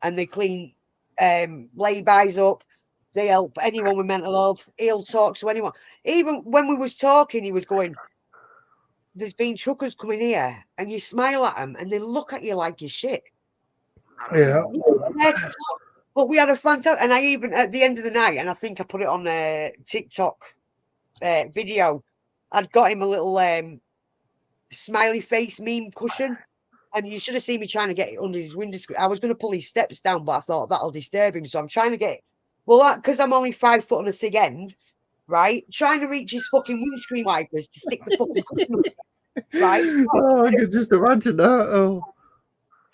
And they clean lay-bys up. They help anyone with mental health. He'll talk to anyone. Even when we was talking, he was going, "There's been truckers coming here," and you smile at them and they look at you like you're shit. Yeah. But we had a fantastic, and I even at the end of the night, and I think I put it on a TikTok video, I'd got him a little smiley face meme cushion. And you should have seen me trying to get it under his window screen. I was going to pull his steps down, but I thought that'll disturb him. So I'm trying to get, well, because I'm only 5 foot on a sig end, right? Trying to reach his fucking windscreen wipers to stick the fucking cushion up, right? Oh, I can just imagine that. Oh.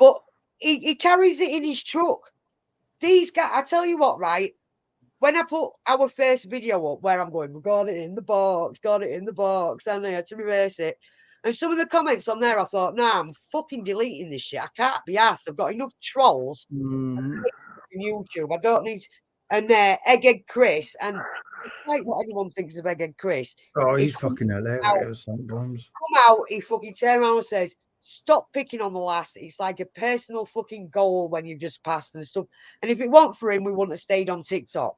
But he carries it in his truck. These guys, I tell you what, right? When I put our first video up where I'm going, "We got it in the box, and I had to reverse it." And some of the comments on there, I thought, "Nah, I'm fucking deleting this shit. I can't be asked. I've got enough trolls on YouTube. I don't need." And Egghead Chris, and it's like what anyone thinks of Egghead Chris. Oh, He he's fucking hilarious sometimes. come out, he fucking turn around and says, "Stop picking on the lass. It's like a personal fucking goal when you've just passed and stuff." And if it weren't for him, we wouldn't have stayed on TikTok.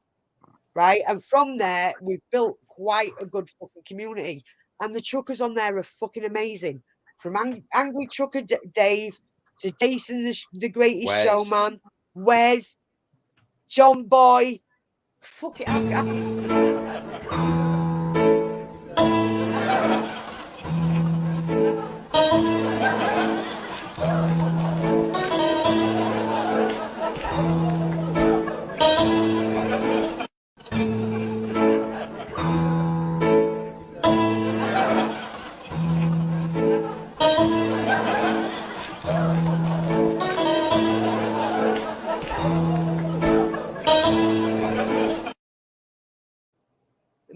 Right. And from there, we've built quite a good fucking community. And the truckers on there are fucking amazing. From Angry Trucker Dave to Jason, the Greatest Wes. Showman, Wes, John Boy. Fuck it.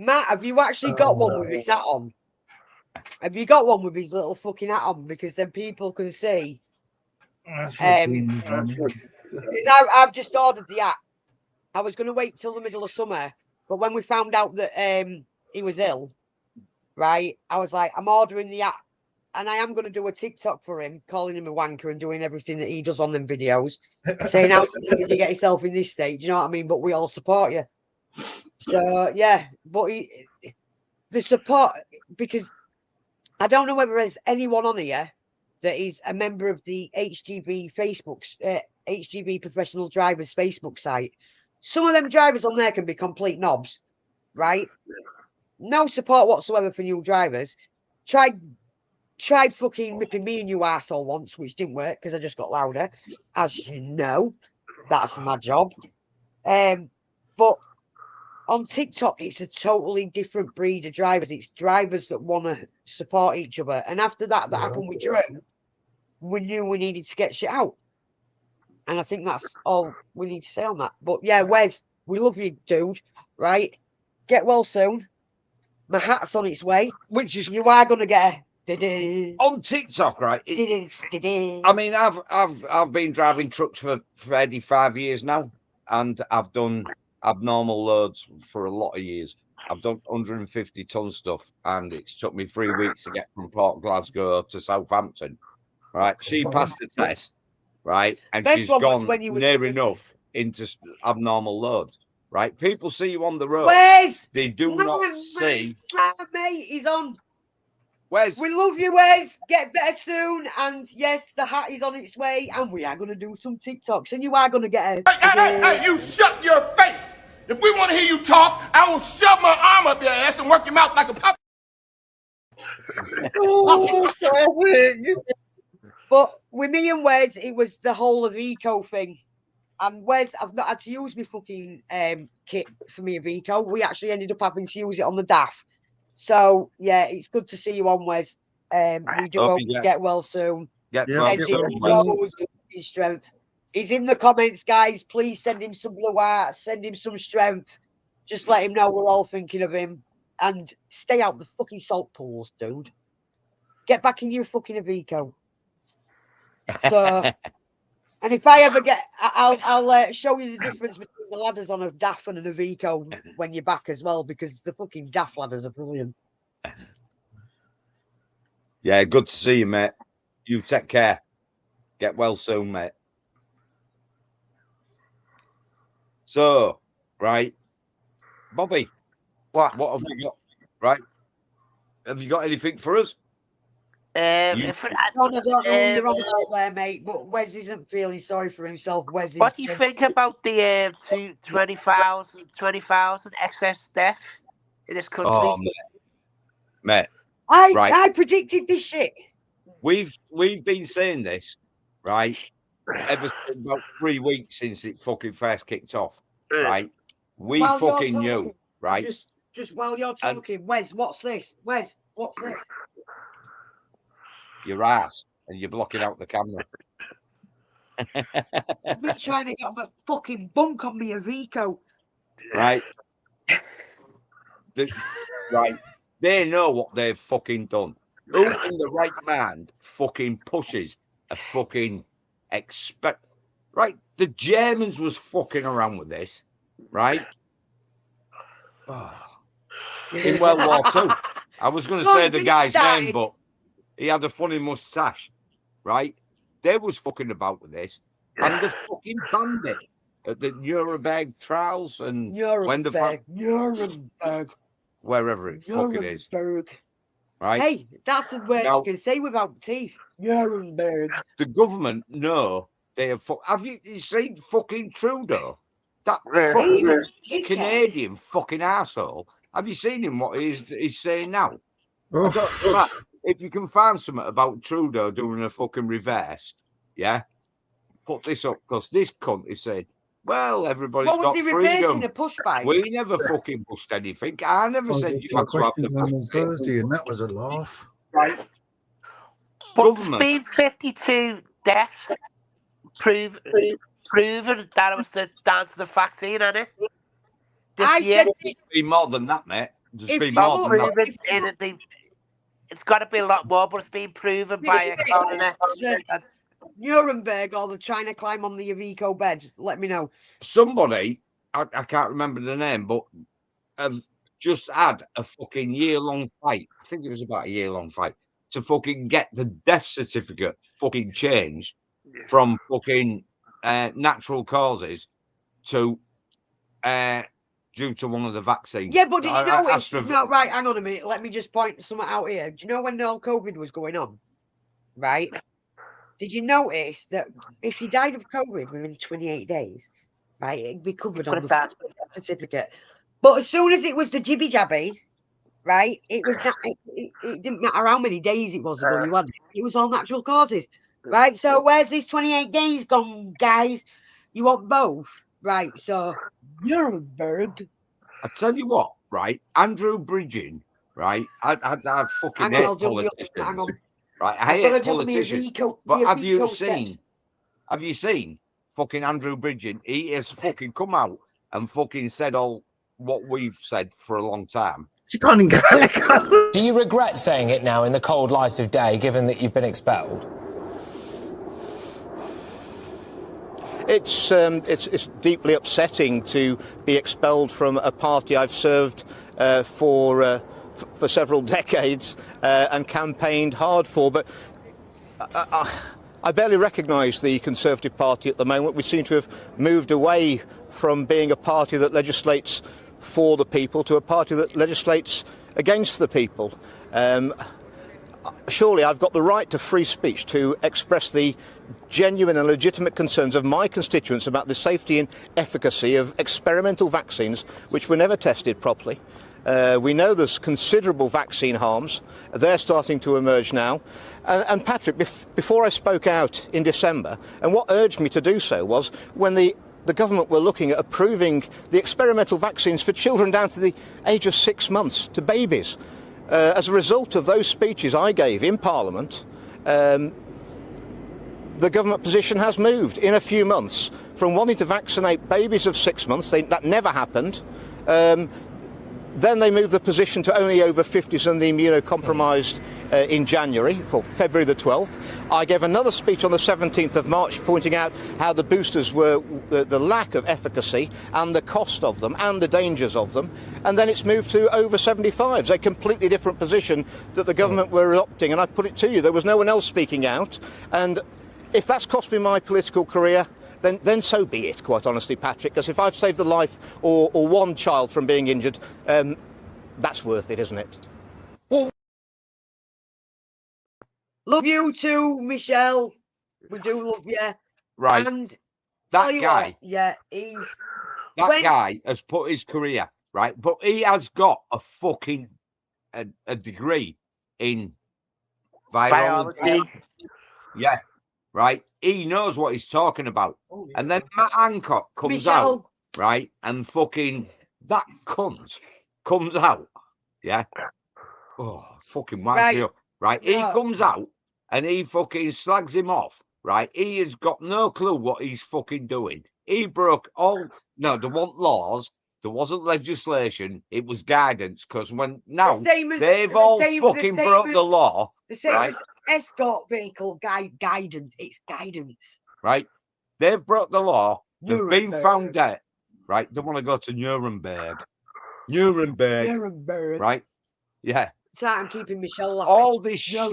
Matt, have you actually got one with his hat on? Have you got one with his little fucking hat on? Because then people can see. That's Because I've just ordered the hat. I was going to wait till the middle of summer, but when we found out that he was ill, right, I was like, I'm ordering the hat. And I am going to do a TikTok for him, calling him a wanker and doing everything that he does on them videos, saying, "How did you get yourself in this state?" Do you know what I mean? But we all support you. So, yeah, but the support, because I don't know whether there's anyone on here that is a member of the HGV HGV Professional Drivers Facebook site. Some of them drivers on there can be complete knobs, right? No support whatsoever for new drivers. Tried fucking ripping me a new arsehole once, which didn't work because I just got louder. As you know, that's my job. But on TikTok, it's a totally different breed of drivers. It's drivers that want to support each other. And after that happened with Drew, we knew we needed to get shit out. And I think that's all we need to say on that. But yeah, Wes, we love you, dude. Right? Get well soon. My hat's on its way. Which is You are gonna get a on TikTok, right? I mean, I've been driving trucks for 85 years now, and I've done abnormal loads for a lot of years. I've done 150-ton stuff, and it's took me 3 weeks to get from Port Glasgow to Southampton. Right? She passed the test, right, and Best she's one was gone when you was near with- enough into abnormal loads. Right? People see you on the road. Wes! They do not see. Mate, he's on. Wes, We love you, Wes. Get better soon. And yes, the hat is on its way. And we are going to do some TikToks. And you are going to get a. Hey, you shut your face! If we want to hear you talk, I will shove my arm up your ass and work your mouth like a puppet. But with me and Wes, it was the whole of Eco thing. And Wes, I've not had to use my fucking kit for me of Eco. We actually ended up having to use it on the DAF. So, yeah, it's good to see you on, Wes. We do hope you get well soon. Send him loads of strength. He's in the comments, guys. Please send him some blue hearts. Send him some strength. Just let him know we're all thinking of him. and stay out the fucking salt pools, dude. Get back in your fucking Avico. So, and if I ever get, I'll show you the difference between the ladders on a DAF and an Avico when you're back as well, because the fucking DAF ladders are brilliant. Yeah, good to see you, mate. You take care. Get well soon, mate. So, right, Bobby, What? what have you got? Right, have you got anything for us? I don't know who you're on about there, mate, but Wes isn't feeling sorry for himself. Wes is What do you think about the 20,000 excess death in this country? Oh, mate. I predicted this shit. We've been saying this, right, ever since about 3 weeks since it fucking first kicked off, right? We While you're fucking knew, talking, right? Just while you're talking, Wes, what's this? Wes, what's this? Your ass, and you're blocking out the camera. Me trying to get my fucking bunk on me Avico. Right. Right. They know what they've fucking done. Who in the right mind fucking pushes a fucking right? The Germans was fucking around with this, right? Oh. In World War II. I was going to say the guy's name, but he had a funny mustache, right? They was fucking about with this, and they fucking banned it at the Nuremberg trials and Nuremberg, wherever it fucking is, right? Hey, that's the word you can say without teeth. Nuremberg. The government know they have. Have you seen fucking Trudeau? That fucking Canadian fucking asshole. Have you seen him? What he's saying now? If you can find something about Trudeau doing a fucking reverse, yeah, put this up, because this cunt is saying, well, everybody's got freedom. What was he reversing, a push bike? We never fucking pushed anything. I never said you had to have the on Thursday, and that was a laugh. Right. But there's been 52 deaths proven that it was down to the vaccine, hasn't it? There's been more than that, mate. There's been more than that. It's got to be a lot more, but it's been proven by a coroner. Nuremberg, or they're trying to climb on the Avico bed. Let me know. Somebody, I can't remember the name, but have just had a fucking year-long fight. I think it was about a year-long fight to fucking get the death certificate fucking changed from fucking natural causes to due to one of the vaccines. Yeah, but did you know it's no, right? Hang on a minute. Let me just point something out here. Do you know when all COVID was going on? Right? Did you notice that if you died of COVID within 28 days, right, it'd be covered on the death certificate. But as soon as it was the jibby jabby, right, it was not. It didn't matter how many days it was ago you had. It was all natural causes, right? So where's this 28 days gone, guys? You want both, right? So Nuremberg. I tell you what, right? Andrew Bridgen, right? I fucking hate politicians. Right, I hate politicians. But have you seen fucking Andrew Bridgen? He has fucking come out and fucking said all what we've said for a long time. Do you regret saying it now in the cold light of day, given that you've been expelled? It's deeply upsetting to be expelled from a party I've served for several decades and campaigned hard for, but I barely recognise the Conservative Party at the moment. We seem to have moved away from being a party that legislates for the people to a party that legislates against the people. Surely I've got the right to free speech to express the genuine and legitimate concerns of my constituents about the safety and efficacy of experimental vaccines which were never tested properly. We know there's considerable vaccine harms. They're starting to emerge now. And Patrick, before I spoke out in December, and what urged me to do so was when the government were looking at approving the experimental vaccines for children down to the age of 6 months, to babies. As a result of those speeches I gave in Parliament, the government position has moved in a few months from wanting to vaccinate babies of 6 months, that never happened, Then they moved the position to only over 50s and the immunocompromised in January, for February the 12th. I gave another speech on the 17th of March pointing out how the boosters were the lack of efficacy and the cost of them and the dangers of them. And then it's moved to over 75s, a completely different position that the government were adopting. And I put it to you, there was no one else speaking out. And if that's cost me my political career, then so be it, quite honestly, Patrick, because if I've saved the life or one child from being injured, that's worth it, isn't it? Love you too, Michelle. We do love you. Right. And That guy, what, yeah, he's... that guy has put his career, right? But he has got a fucking a degree in virology. Yeah. Right, he knows what he's talking about. And then Matt Hancock comes out, right, and fucking that cunt comes out, yeah. Oh, fucking winds me up, right? He comes out and he fucking slags him off, right? He has got no clue what he's fucking doing. He broke all. No, there weren't laws. There wasn't legislation. It was guidance. Because when now they've all fucking broke the law, right? Escort vehicle guidance. It's guidance. Right? They've broke the law. They've been found dead. Right? They want to go to Nuremberg. Right? Yeah. So I'm keeping Michelle laughing. All this shit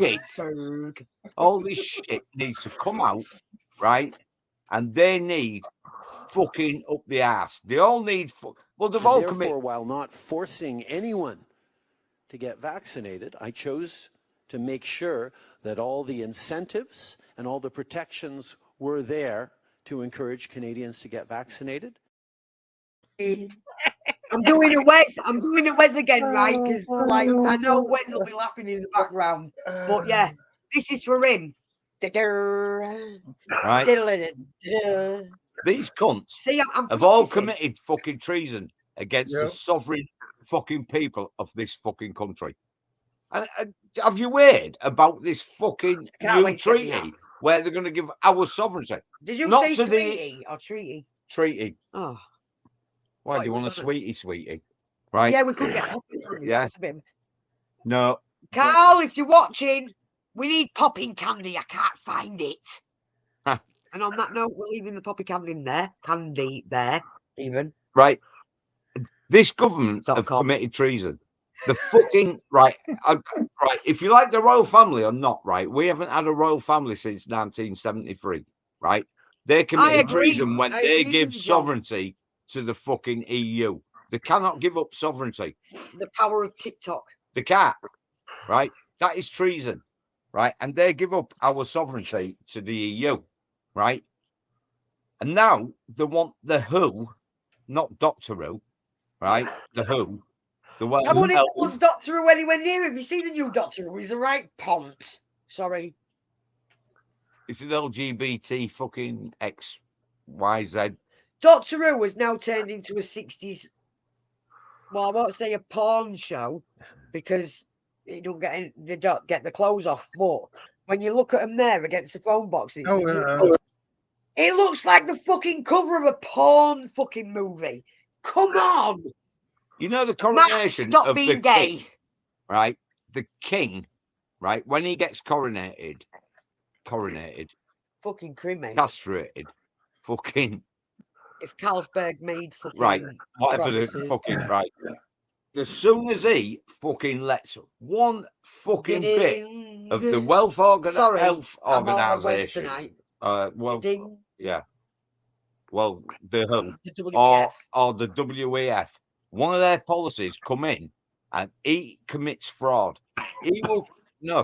needs to come out, right? And they need fucking up the ass. They all need. Well, they've all committed. Therefore, while not forcing anyone to get vaccinated, I chose to make sure that all the incentives and all the protections were there to encourage Canadians to get vaccinated. I'm doing a Wes again, right? Because like I know Wen will be laughing in the background, but yeah, this is for him. Right. These cunts have all committed fucking treason against the sovereign fucking people of this fucking country. And have you heard about this fucking new treaty where they're going to give our sovereignty? Did you not say to sweetie or treaty? Treaty. Oh. Why do you want a sweetie? Right? Yeah, we could get yeah. No. Carl, if you're watching, we need popping candy. I can't find it. And on that note, we're leaving the poppy candy there, even. Right. This government have committed treason. The fucking right. If you like the royal family or not, right? We haven't had a royal family since 1973, right? They committed treason when they give sovereignty to the fucking EU. They cannot give up sovereignty. The power of TikTok. They can't, right? That is treason, right? And they give up our sovereignty to the EU, right? And now they want the WHO, not Doctor Who, right? The WHO. The I wouldn't want Doctor Who anywhere near him. You see the new Doctor Who? He's a right pont. Sorry. It's an LGBT fucking XYZ. Doctor Who has now turned into a 60s. Well, I won't say a porn show because they don't get the clothes off. But when you look at them there against the phone boxes, it looks like the fucking cover of a porn fucking movie. Come on. You know the coronation of the king, right? The king, right? When he gets coronated, fucking cremated, castrated, fucking. If Carlsberg made fucking right, whatever the fucking right. As soon as he fucking lets one fucking bit of the health organization, yeah, well, the or the WEF. One of their policies come in and he commits fraud. He will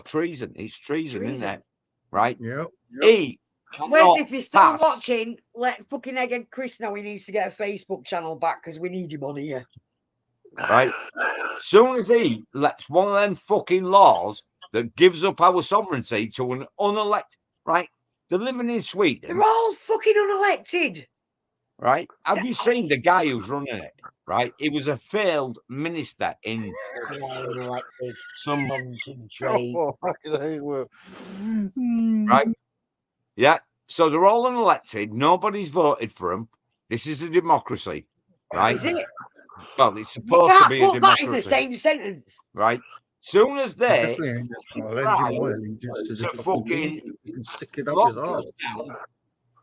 treason. It's treason, isn't it? Right? Yeah. He Wes, if you're still watching, let fucking Egghead Chris know he needs to get a Facebook channel back because we need him on here. Right? Soon as he lets one of them fucking laws that gives up our sovereignty to an unelected, right? They're living in Sweden. They're all fucking unelected. Right? Have you seen the guy who's running it? Right? He was a failed minister in some right? Yeah. So they're all unelected. Nobody's voted for them. This is a democracy, right? Is it? Well, it's You supposed to can't be a put that in the democracy, same sentence. right? Soon as they Definitely ain't got a try legend or allegiance to the to fucking king, fucking you can stick it up lock his arse. us down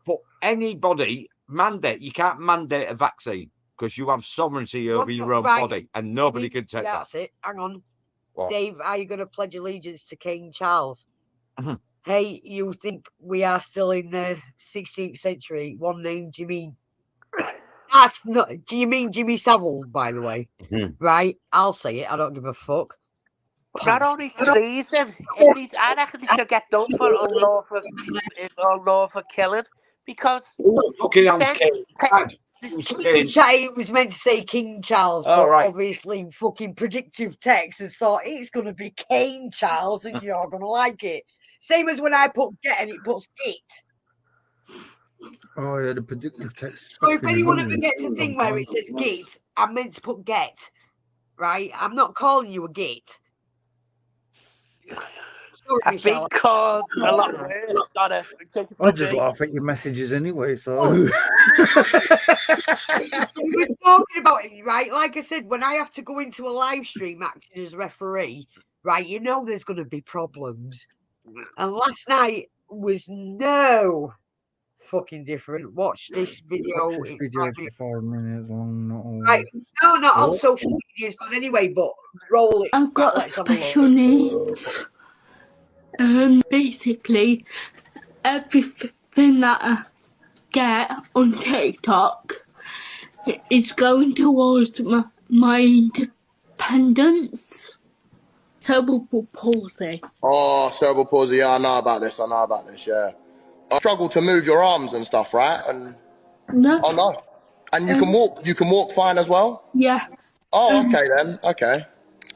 for anybody, you can't mandate a vaccine because you have sovereignty over your own Right. body and nobody can take Yeah, that. that's it. Hang on. What? Dave, are you going to pledge allegiance to King Charles? Mhm. Hey, you think we are still in the 16th century? One name, Jimmy. That's not. Do you mean Jimmy Savile, by the way? Mhm. Right? I'll say it. I don't give a fuck. Not only treason, it needs, I reckon he should get done for unlawful killing because Fucking he hell's sent- King. Dad, who's King? It was meant to say King Charles, Oh, but right. obviously fucking predictive text has thought it's going to be Kane Charles and you're going to like it. Same as when I put get and it puts git. Oh yeah, the predictive text. So if anyone ever gets a thing where it says git, I'm meant to put get, right? I'm not calling you a git. Sorry, I've been called a lot worse. I just laugh at your messages anyway, so. We was talking about it, right? Like I said, when I have to go into a live stream acting as referee, right, you know there's going to be problems. And last night was no fucking different. Watch this video. Watch this video for 5 minutes long, not all. Right. No, not on social media is gone anyway, but roll it. I've got special needs. Basically, everything that I get on TikTok is going towards my independence. Cerebral palsy. Oh, cerebral palsy. Yeah, I know about this. Yeah. I struggle to move your arms and stuff, right? And no. Oh no. And you can walk. You can walk fine as well. Yeah. Oh, okay then. Okay.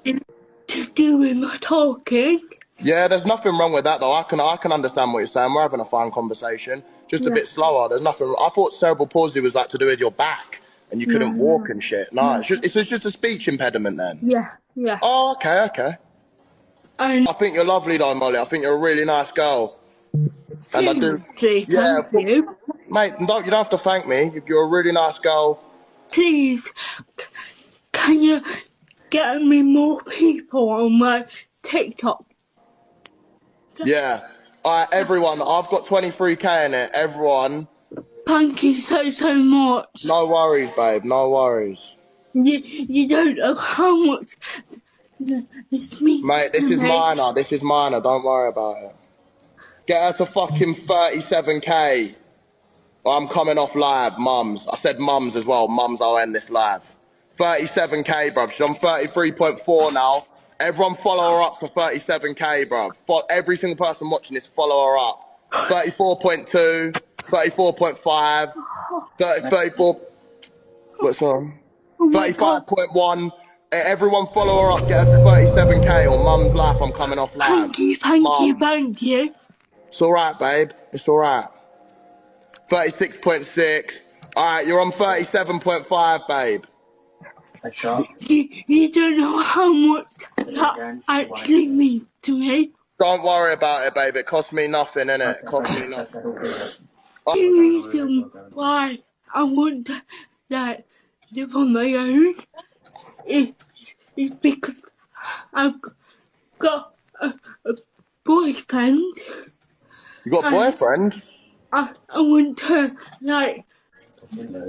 To do with my talking. Yeah, there's nothing wrong with that though. I can understand what you're saying. We're having a fine conversation. Just a bit slower. There's nothing. I thought cerebral palsy was like to do with your back and you couldn't walk and shit. No, it's just a speech impediment then. Yeah. Yeah. Oh, okay. I think you're lovely though, Molly. I think you're a really nice girl. And I do. Yeah, thank you. Mate, you don't have to thank me. You're a really nice girl. Please, can you get me more people on my TikTok? Yeah. Alright, everyone. I've got 23k in it. Everyone. Thank you so much. No worries, babe. No worries. You don't know how much this means. Mate, this is minor. This is minor. Don't worry about it. Get her to fucking 37k. I'm coming off live, mums. I said mums as well. Mums, I'll end this live. 37k, bruv. She's on 33.4 now. Everyone follow her up to 37k, bruv. Every single person watching this, follow her up. 34.2, 34.5, 34... What's on? 35.1. Everyone follow her up. Get her to 37k on mum's life. I'm coming off live. Thank you. It's alright, babe. It's alright. 36.6. Alright, you're on 37.5, babe. You don't know how much that actually means to me. Don't worry about it, babe. It cost me nothing, innit? It cost me nothing. The reason why I want to live on my own is because I've got a boyfriend. You got a boyfriend? I want to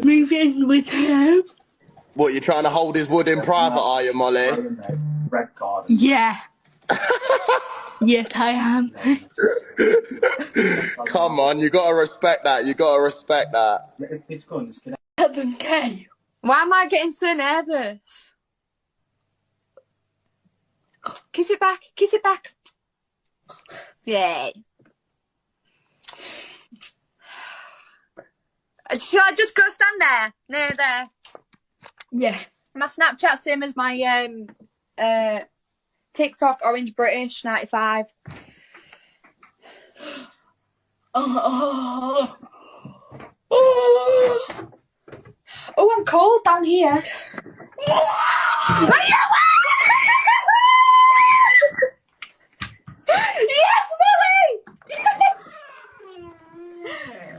move in with him. What, you're trying to hold his wood in private, are you, Molly? Yeah. Yes, I am. Come on, you gotta respect that. 7k. Why am I getting so nervous? Kiss it back. Yay. Should I just go stand there? Near there? Yeah. My Snapchat same as my TikTok, Orange British 95. Oh, I'm cold down here. Yes, Molly! Yes!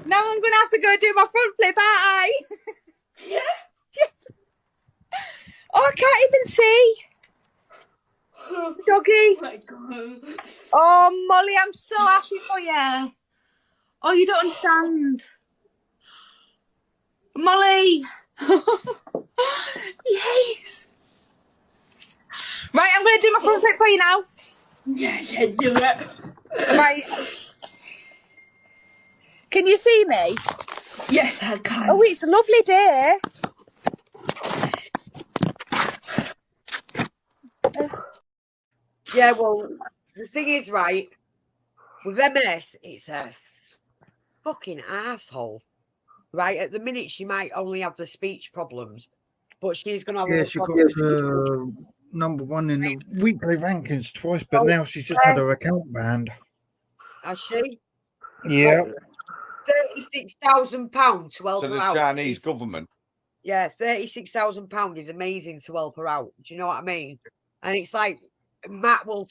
Now I'm going to have to go do my front flip, aren't I? Yeah. Yes. Oh, I can't even see. Doggy. Oh my God. Oh, Molly, I'm so happy for you. Oh, you don't understand. Molly. Yes. Right, I'm going to do my front flip for you now. Yeah, do it. Right. Can you see me? Yes, I can. Oh, it's a lovely day. Yeah, well, the thing is, right, with MS, it's a fucking asshole. Right, at the minute, she might only have the speech problems, but she's going to have Yeah, other she got problems. #1 in the weekly rankings twice, but now she's just had her account banned. Has she? Yeah. £36,000 to help So her the out. Chinese government. Yeah, £36,000 is amazing to help her out. Do you know what I mean? And it's like Matt will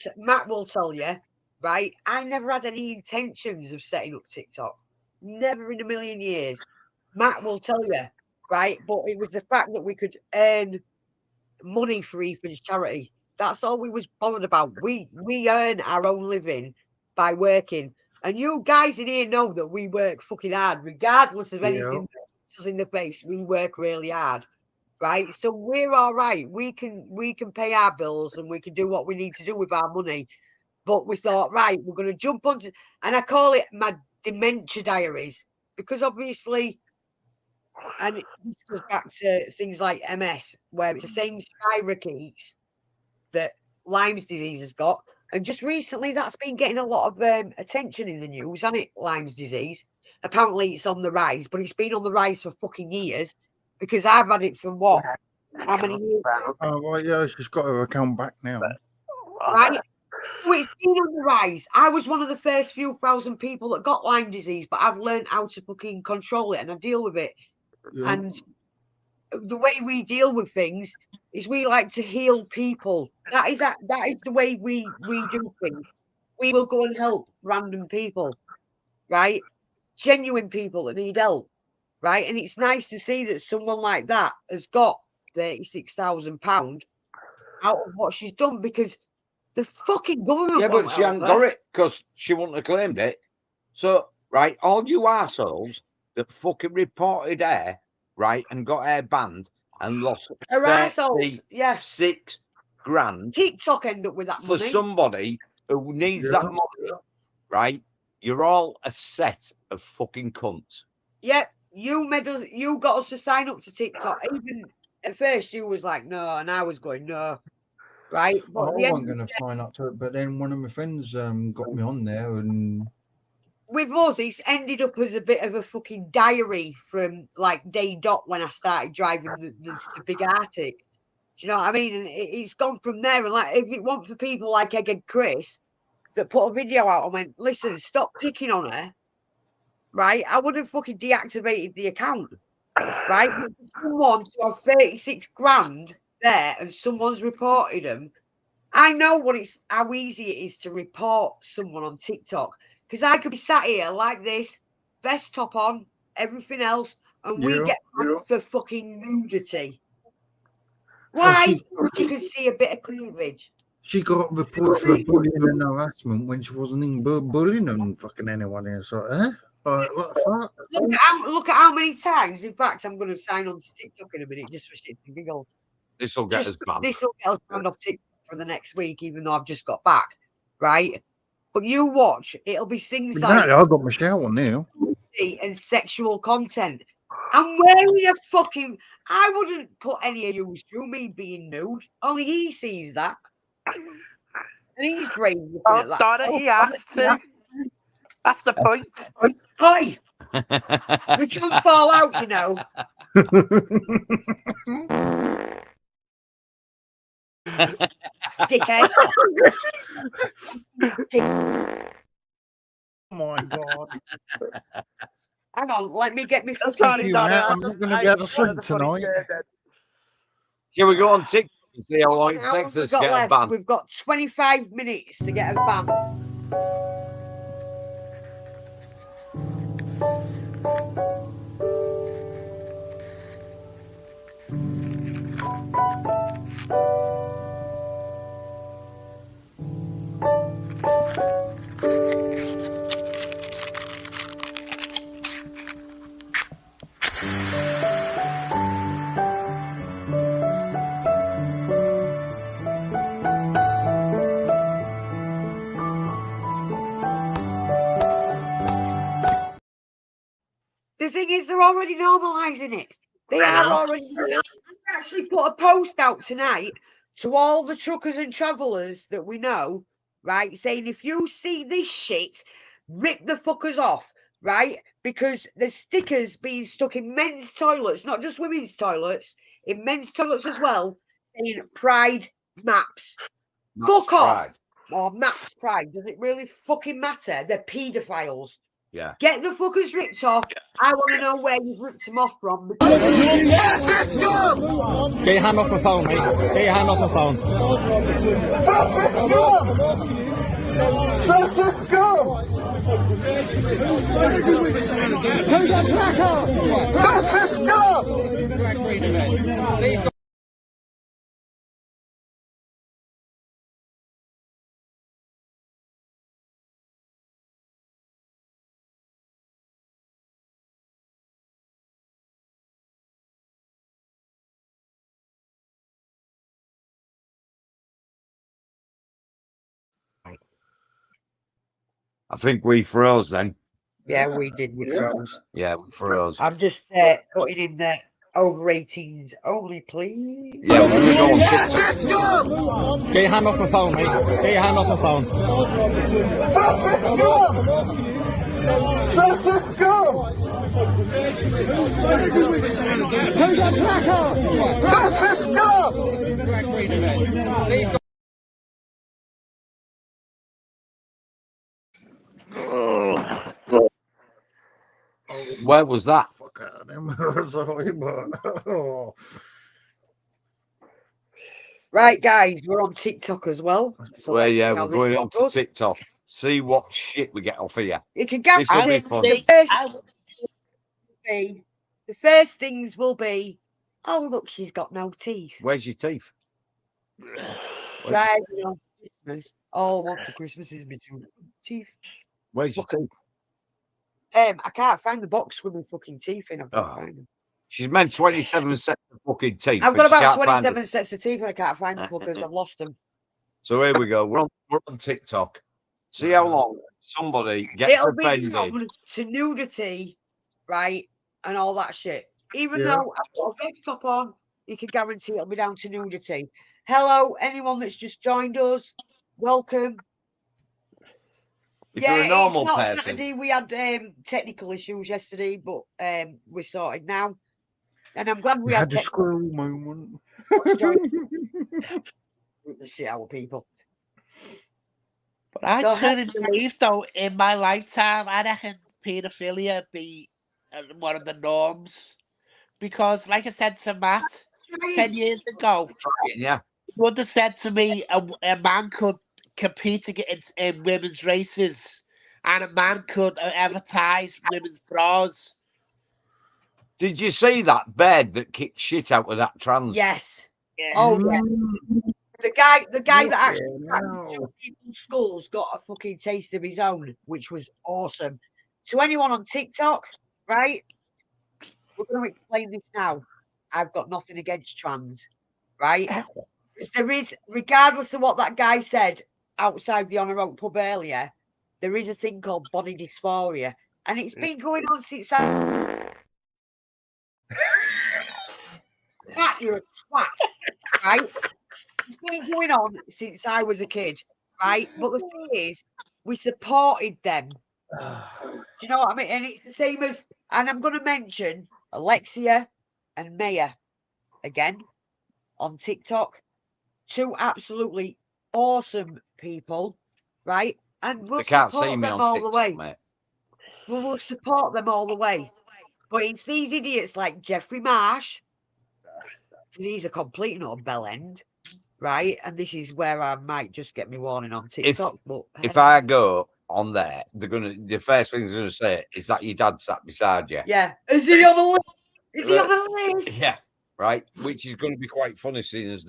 tell you, right? I never had any intentions of setting up TikTok, never in a million years. Matt will tell you, right? But it was the fact that we could earn money for Ethan's charity. That's all we was bothered about. We earn our own living by working, and you guys in here know that we work fucking hard, regardless of anything that hits us in the face. We work really hard, right? So we're all right. We can pay our bills and we can do what we need to do with our money. But we thought, right, we're going to jump onto, and I call it my dementia diaries, because obviously, and this goes back to things like MS, where it's the same spirochetes that Lyme's disease has got. And just recently, that's been getting a lot of attention in the news, hasn't it? Lyme's disease. Apparently, it's on the rise, but it's been on the rise for fucking years, because I've had it from what? How many years? Oh, right, yeah, she's got her account back now. Right? So it's been on the rise. I was one of the first few thousand people that got Lyme disease, but I've learned how to fucking control it and I deal with it. Yeah. And the way we deal with things is we like to heal people. That is the way we do things. We will go and help random people, right? Genuine people that need help, right? And it's nice to see that someone like that has got £36,000 out of what she's done, because the fucking government. Yeah, but won't she help hadn't her. got it because she wouldn't have claimed it. So, right, all you arseholes that fucking reported her, right, and got her banned and lost Her arsehole, yes. 36 grand TikTok end up with that for money. somebody who needs that money, right? You're all a set of fucking cunts. Yep, you made us. You got us to sign up to TikTok. Even at first, you was like, no, and I was going, no, right? But I at the end wasn't going to sign up to it, but then one of my friends got me on there, and with us, it's ended up as a bit of a fucking diary from like day dot when I started driving the big Arctic. Do you know what I mean? And it's gone from there. And like, if it weren't for people like Egg and Chris that put a video out and went, listen, stop picking on her, right? I would have fucking deactivated the account, right? Someone to have 36 grand there and someone's reported them. I know how easy it is to report someone on TikTok, because I could be sat here like this, vest top on, everything else, and we get banned for fucking nudity. Why? Because you can see a bit of cleavage. she got reported for bullying and harassment when she wasn't even bullying and fucking anyone else. Like, what the fuck? Look at how many times. In fact, I'm going to sign on to TikTok in a minute just for shit and giggles. This will get us banned. This will get us banned off TikTok for the next week, even though I've just got back, right? But you watch, it'll be things Exactly, like I got my shower now. and sexual content. I'm wearing a fucking. I wouldn't put any of you through me being nude. Only he sees that, and he's brave looking at that. Donna, he has to. That's the point. Hi. We can fall out, you know. Dickhead. Oh my god. Hang on, let me get me. Sorry, Donna, I'm not going to get a sleep tonight. Shall we go on TikTok and see how long it takes us to get a ban? We've got 25 minutes to get a ban. the thing is, they're already normalising it. They are already. I actually put a post out tonight to all the truckers and travellers that we know, right, saying if you see this shit, rip the fuckers off, right? Because there's stickers being stuck in men's toilets, not just women's toilets, in men's toilets as well, saying Pride Maps. Fuck off. Or Maps Pride. Does it really fucking matter? They're paedophiles. Yeah. Get the fuckers ripped off. I want to know where you've ripped them off from. Get your hand off my phone, mate. Get your hand off my phone. Let's go! I think we froze then. Yeah, we did. We froze. Yeah, we froze. I'm just putting in the over 18s only, please. Yeah, we're going to go on TikTok. Get your hand off my phone, mate. Get your hand off my phone. Let's go! Where was that? Fuck out of them. Sorry, but oh. Right, guys, we're on TikTok as well. So Well, let's see yeah, how we're this going one on to goes. TikTok. See what shit we get off here. You can This will guarantee be fun. the first things will be, oh, look, she's got no teeth. Where's your teeth? Driving on Christmas. All I want for Christmas is my teeth. Where's your teeth? I can't find the box with my fucking teeth in. I can't find them. She's meant 27 sets of fucking teeth. I've but got she about can't find 27 them. sets of teeth and I can't find them because I've lost them. So here we go. We're on TikTok. See how long somebody gets It'll be offended. from to nudity, right, and all that shit. Even Yeah. though I've got a veg top on, you can guarantee it'll be down to nudity. Hello, anyone that's just joined us, welcome. If you're a normal it's not person. Saturday. We had technical issues yesterday, but we're sorted now. And I'm glad we I had had a squirrel moment. the shit out of people. But I So truly believe, though, in my lifetime, I reckon paedophilia be one of the norms. Because, like I said to Matt 10 years ago, Yeah. he would have said to me a man could compete in women's races and a man could advertise women's bras. Did you see that bed that kicked shit out of that trans? Yes. Yeah. Oh yeah. The guy that actually cracked two people's skulls got a fucking taste of his own, which was awesome. To anyone on TikTok, right? We're going to explain this now. I've got nothing against trans, right? Because there is, regardless of what that guy said outside the Honour Oak pub earlier, there is a thing called body dysphoria, and it's been going on since you're a twat, right? It's been going on since I was a kid, right? But the thing is, we supported them. Do you know what I mean? And it's the same as, and I'm going to mention Alexia and Maya again on TikTok. Two absolutely awesome people, right? And we'll They can't support see me them on all TikTok, the way. mate. We'll support them all the way. But it's these idiots like Jeffrey Marsh, because he's a complete and utter bell end, right? And this is where I might just get me warning on TikTok. If I go on there, the first thing they're gonna say is that your dad sat beside you. Yeah. Is he on a list? Is he on a list? Yeah, right. Which is going to be quite funny, seeing as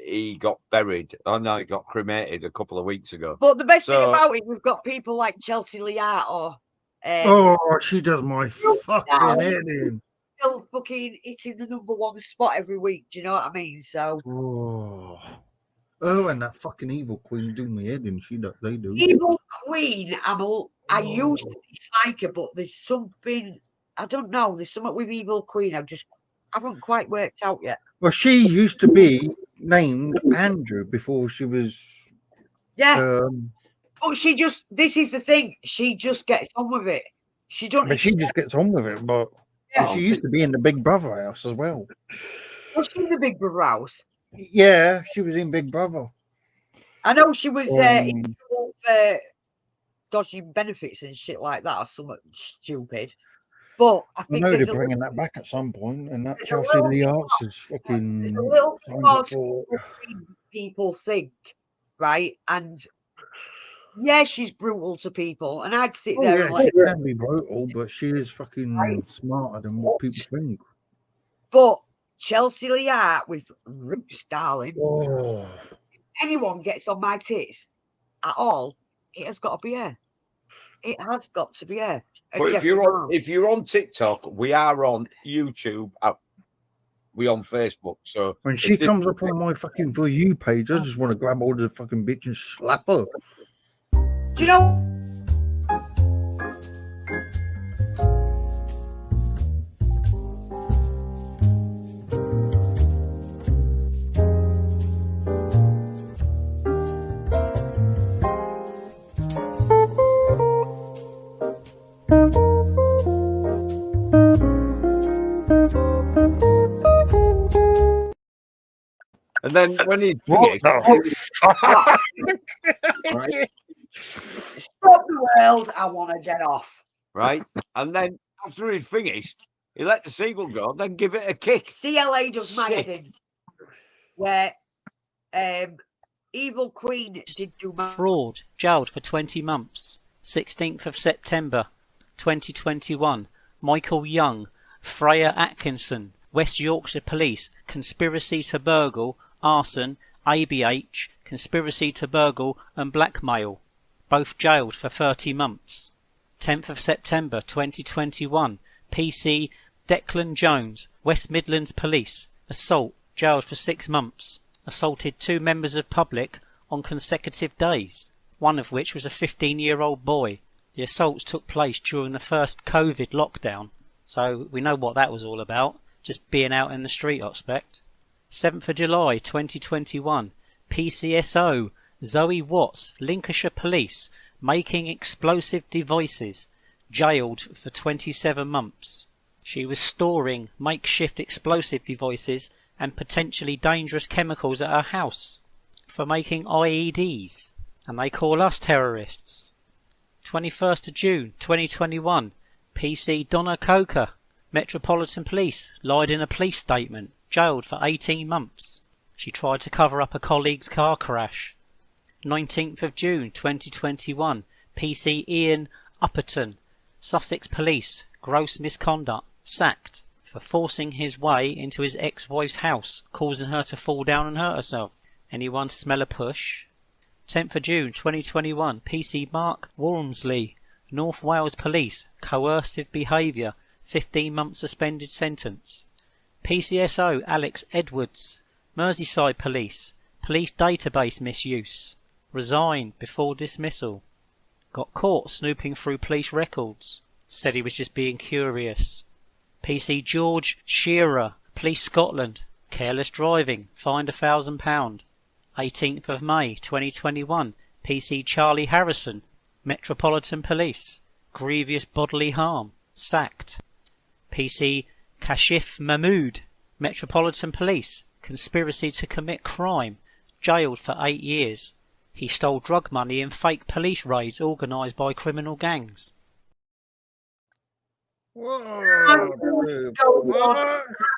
he got buried. Oh no, he got cremated a couple of weeks ago. But the best thing about it, we've got people like Chelsea Liat or oh, she does my fucking head in. Still fucking hitting the #1 spot every week. Do you know what I mean? So. Oh, and that fucking evil queen do my head in. They do. Evil queen, I used to dislike her, but there's something I don't know. There's something with Evil Queen. I just haven't quite worked out yet. Well, she used to be named Andrew before she was. Yeah. But she just, this is the thing. She just gets on with it. She don't. But she just gets on with it. But she used to be in the Big Brother house as well. Was she in the Big Brother house? Yeah, she was in Big Brother. I know she was in trouble for dodgy benefits and shit like that, or something stupid. But I I think know there's they're a bringing that back at some point, and that there's a Chelsea little Lee bit Arts is there's fucking a little signed more up for. people think, right? And yeah, she's brutal to people, and I'd sit Oh there yeah, and she let. can be brutal, but she is fucking smarter than what people think. But Chelsea Lee Hart with roots, darling. Oh. Anyone gets on my tits at all, it has got to be her. It has got to be her. But if you're on TikTok, we are on YouTube. We on Facebook. So When she comes up on my fucking For You page, I just want to grab hold of the fucking bitch and slap her. Do you know? And then when he's What the fuck? Right? Stop the world, I want to get off. Right? And then after he'd finished, he let the seagull go, then give it a kick. CLA does my head in. Where Evil Queen did do my fraud, jailed for 20 months. 16th of September 2021. Michael Young, Freya Atkinson, West Yorkshire Police, conspiracy to burgle, arson, ABH, conspiracy to burgle and blackmail. Both jailed for 30 months. 10th of September 2021. PC Declan Jones, West Midlands Police, assault, jailed for 6 months. Assaulted 2 members of public on consecutive days, one of which was a 15-year-old boy. The assaults took place during the first COVID lockdown, so we know what that was all about, just being out in the street, I expect. 7th of July 2021, PCSO, Zoe Watts, Lincolnshire Police, making explosive devices, jailed for 27 months. She was storing makeshift explosive devices and potentially dangerous chemicals at her house for making IEDs, and they call us terrorists. 21st of June 2021, PC Donna Coker, Metropolitan Police, lied in a police statement, jailed for 18 months. She tried to cover up a colleague's car crash. 19th of June 2021, PC Ian Upperton, Sussex Police, gross misconduct, sacked for forcing his way into his ex-wife's house, causing her to fall down and hurt herself. Anyone smell a push? 10th of June 2021, PC Mark Walmsley, North Wales Police, coercive behaviour, 15-month suspended sentence. PCSO Alex Edwards, Merseyside Police, police database misuse, resigned before dismissal. Got caught snooping through police records, said he was just being curious. PC George Shearer, Police Scotland, careless driving, fined £1,000. 18th of May 2021, PC Charlie Harrison, Metropolitan Police, grievous bodily harm, sacked. PC Kashif Mahmood, Metropolitan Police, conspiracy to commit crime, jailed for 8 years. He stole drug money in fake police raids organised by criminal gangs. That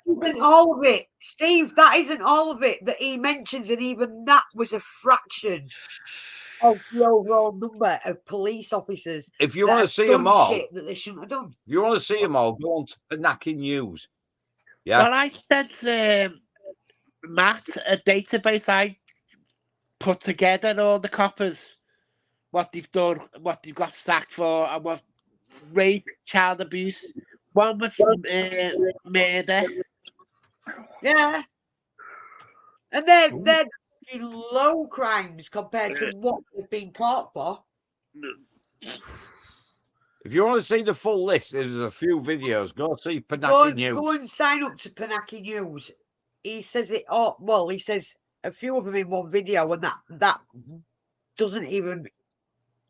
isn't all of it, Steve. That isn't all of it that he mentions, and even that was a fraction of the overall number of police officers. If you want to see them all, shit that they shouldn't have done. If you want to see them all, go on to Panakin News. Yeah. Well, I sent Matt a database I put together, all the coppers, what they've done, what they've got sacked for, and what rape, child abuse. One was murder. Yeah. And they're low crimes compared to what they've been caught for. If you want to see the full list, there's a few videos. Go see Go, Panaki News. go and sign up to Panaki News. He says it all. Well, he says a few of them in one video, and that doesn't even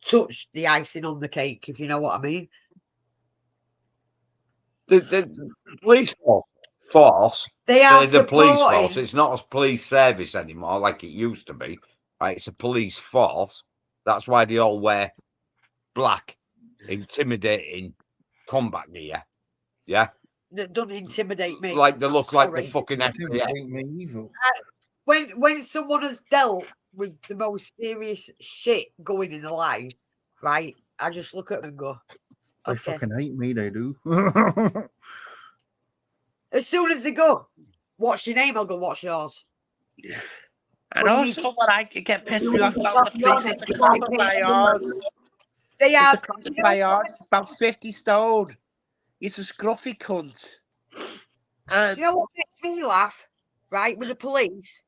touch the icing on the cake, if you know what I mean. The police force. They are the police force. supporting- It's not a police service anymore like it used to be. Right? It's a police force. That's why they all wear black, intimidating combat gear. Yeah. That don't intimidate me. Like they look like the Sorry. fucking Intimidate me either. When someone has dealt with the most serious shit going in their lives, right? I just look at them and go, They okay. fucking hate me, they do. As soon as they go, what's your name? I'll go, what's yours? And also, what I get pissed me off about the police is the cost of my yours. They are. It's the cost of my yours. It's about 50 stone. He's a scruffy cunt. And you know what makes me laugh? Right, with the police,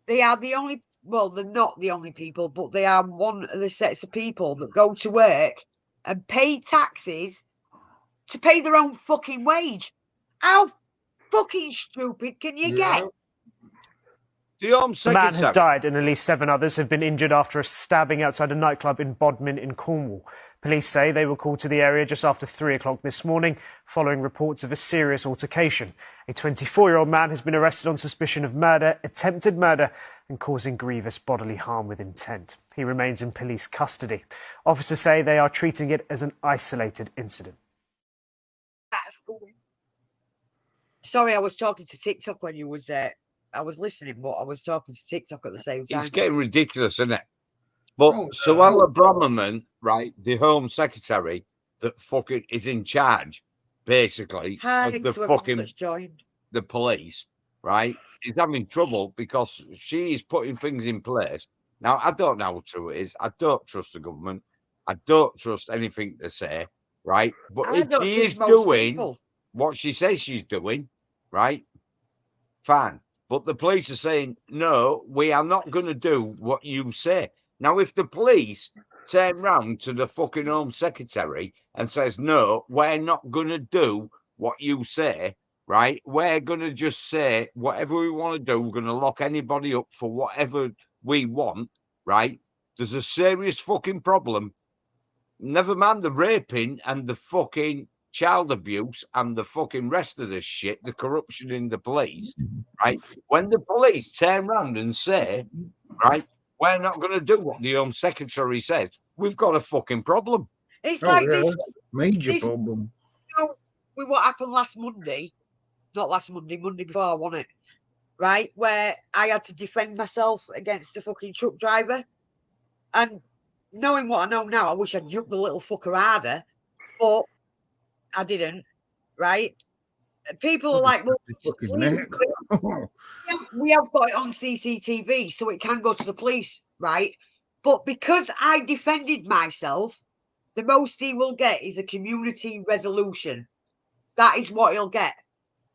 they are the only. Well, they're not the only people, but they are one of the sets of people that go to work and pay taxes to pay their own fucking wage. How fucking stupid can you get? The Home The man has Secretary. died and at least 7 others have been injured after a stabbing outside a nightclub in Bodmin in Cornwall. Police say they were called to the area just after 3 o'clock this morning, following reports of a serious altercation. A 24-year-old man has been arrested on suspicion of murder, attempted murder, and causing grievous bodily harm with intent. He remains in police custody. Officers say they are treating it as an isolated incident. That's cool. Sorry, I was talking to TikTok when you was there. I was listening, but I was talking to TikTok at the same time. It's getting ridiculous, isn't it? But Suella Braverman, right, the Home Secretary that fucking is in charge, basically, of the fucking the police, right, is having trouble because she is putting things in place. Now, I don't know how true it is. I don't trust the government. I don't trust anything they say, right? But I if don't she trust is most doing people. what she says she's doing, right, fine. But the police are saying, no, we are not going to do what you say. Now, if the police turn round to the fucking Home Secretary and says, no, we're not going to do what you say, right? We're going to just say whatever we want to do. We're going to lock anybody up for whatever we want, right? There's a serious fucking problem. Never mind the raping and the fucking child abuse and the fucking rest of this shit, the corruption in the police, right? When the police turn around and say, right, we're not going to do what the Home Secretary says, we've got a fucking problem. It's like this major this- problem. You know, with what happened last Monday, not last Monday, Monday before I won it, right? Where I had to defend myself against a fucking truck driver. And knowing what I know now, I wish I'd juked the little fucker harder, but I didn't, right? People are like, well, we have got it on CCTV, so it can go to the police, right? But because I defended myself, the most he will get is a community resolution. That is what he'll get.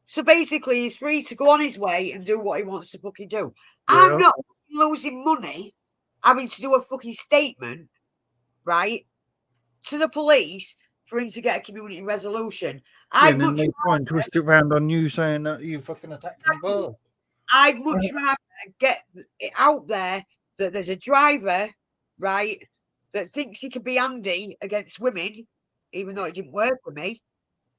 So basically, he's free to go on his way and do what he wants to fucking do. I'm not losing money having to do a fucking statement, right, to the police for him to get a community resolution. And then they try and twist it around on you saying that you fucking attacked them both. I'd much rather get it out there that there's a driver, right, that thinks he can be handy against women, even though it didn't work for me,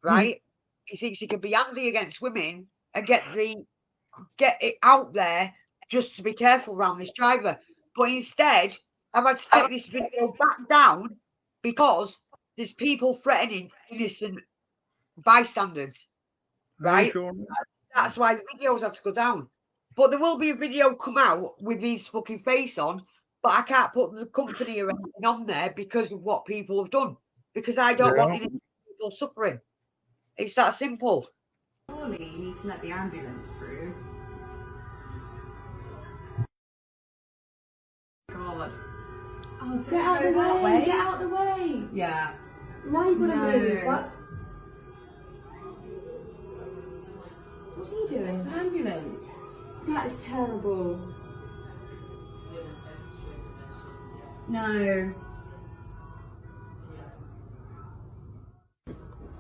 right? He thinks he can be handy against women and get it out there just to be careful around this driver. But instead, I've had to take this video back down because there's people threatening innocent bystanders, right? That's why the videos had to go down. But there will be a video come out with his fucking face on, but I can't put the company or anything on there because of what people have done. Because I don't want any people suffering. It's that simple. Surely you need to let the ambulance through. God. Oh, Get out the way! Get out the way! Yeah. Now you've got to No. move. What's he doing? The ambulance. That is terrible. No.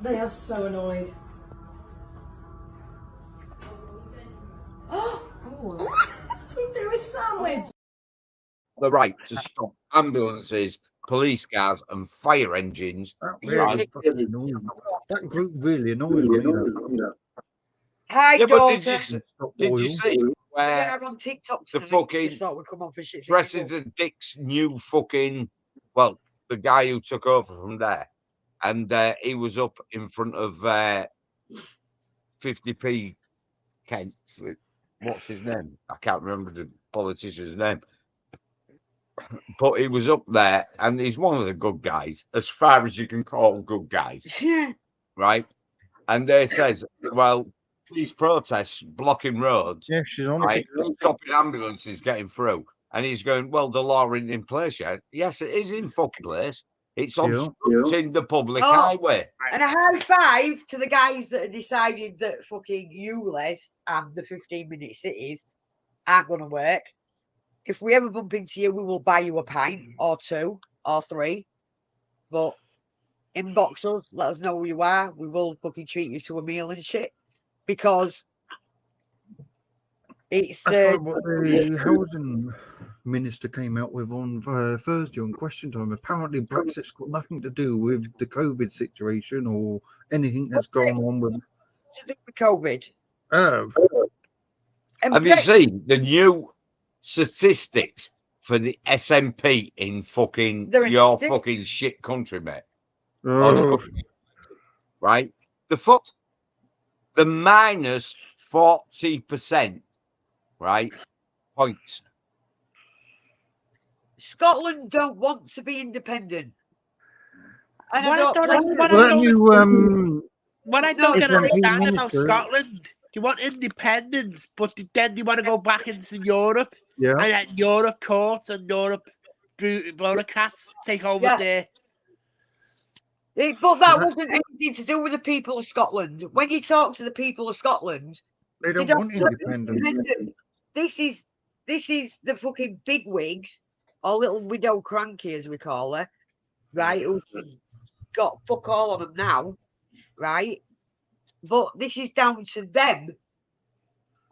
They are so annoyed. Oh, he threw a sandwich. The right to stop ambulances, police cars, and fire engines. Really fucking annoying. That group really annoys me. Hi, Yeah, but did daughter. you see where Yeah, I'm on TikTok the tonight. fucking Just thought we'd come on for shit. President Dick's new fucking, well, the guy who took over from there, and he was up in front of 50p Kent. What's his name? I can't remember the politician's name. But he was up there, and he's one of the good guys, as far as you can call good guys, right? And they says, well, these protests blocking roads, yeah, she's on right, TikTok. stopping ambulances getting through. And he's going, well, the law isn't in place yet. Yes, it is in fucking place. It's obstructing the public highway. And a high five to the guys that have decided that fucking ULEZ and the 15-minute cities aren't going to work. If we ever bump into you, we will buy you a pint or 2 or 3. But inbox us, let us know who you are. We will fucking treat you to a meal and shit. Because it's... That's like what the housing minister came out with on Thursday on Question Time. Apparently Brexit's got nothing to do with the COVID situation or anything that's going on with... To do with COVID. Have you seen the new statistics for the SNP in fucking your fucking shit country, mate? Right? The minus 40%, right? Points. Scotland don't want to be independent. And What I don't get understand about Scotland, you want independence, but then you want to go back into Europe, and then Europe courts and Europe bureaucrats take over there. But that wasn't anything to do with the people of Scotland. When you talk to the people of Scotland, they don't want independence. This is the fucking bigwigs, or little widow cranky as we call her, right? Who's got fuck all on them now, right? But this is down to them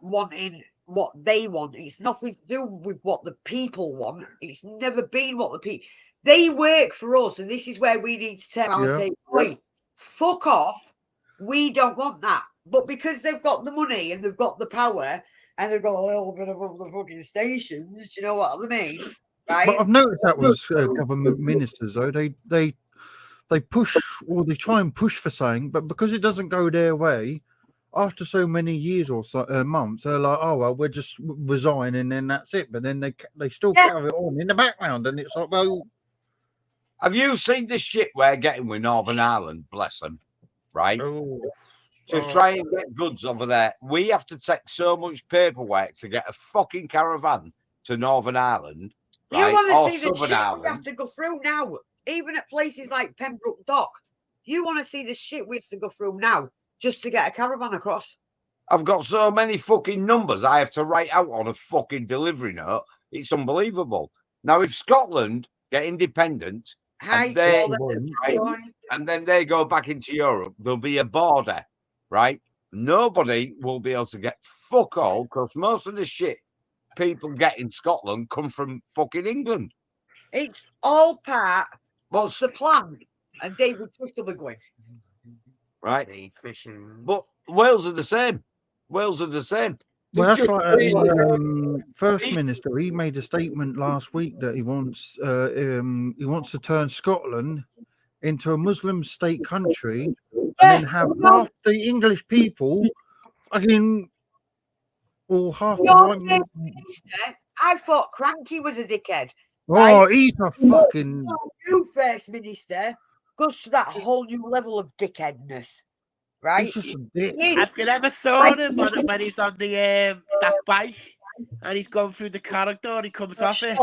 wanting what they want. It's nothing to do with what the people want. It's never been what the people... They work for us, and this is where we need to turn around and say, oi, fuck off. We don't want that. But because they've got the money and they've got the power and they've got a little bit of the fucking stations, do you know what I mean? Right? But I've noticed that was government ministers, though. They push, or they try and push for something, but because it doesn't go their way, after so many years or so, months, they're like, oh, well, we're just resign and then that's it. But then they still carry it on in the background, and it's like, well... Have you seen the shit we're getting with Northern Ireland? Bless them, right? Just try and get goods over there. We have to take so much paperwork to get a fucking caravan to Northern Ireland, right? You want Or to see the Southern shit Ireland. we have to go through now, even at places like Pembroke Dock. You want to see the shit we have to go through now just to get a caravan across. I've got so many fucking numbers I have to write out on a fucking delivery note. It's unbelievable. Now, if Scotland get independent, and then they go back into Europe, there'll be a border, right? Nobody will be able to get fuck all, because most of the shit people get in Scotland come from fucking England. It's all part of the plan. And David Swift will be going. Right? But Wales are the same. Wales are the same. Well, that's like First Minister. He made a statement last week that he wants to turn Scotland into a Muslim state country, and then have half the English people, or half the white Minister, I thought Cranky was a dickhead. Oh, right? He's a fucking. New First Minister goes to that whole new level of dickheadness. Right? He's just a dick. Have you ever saw him when he's on the that bike and he's going through the corridor? He comes off it.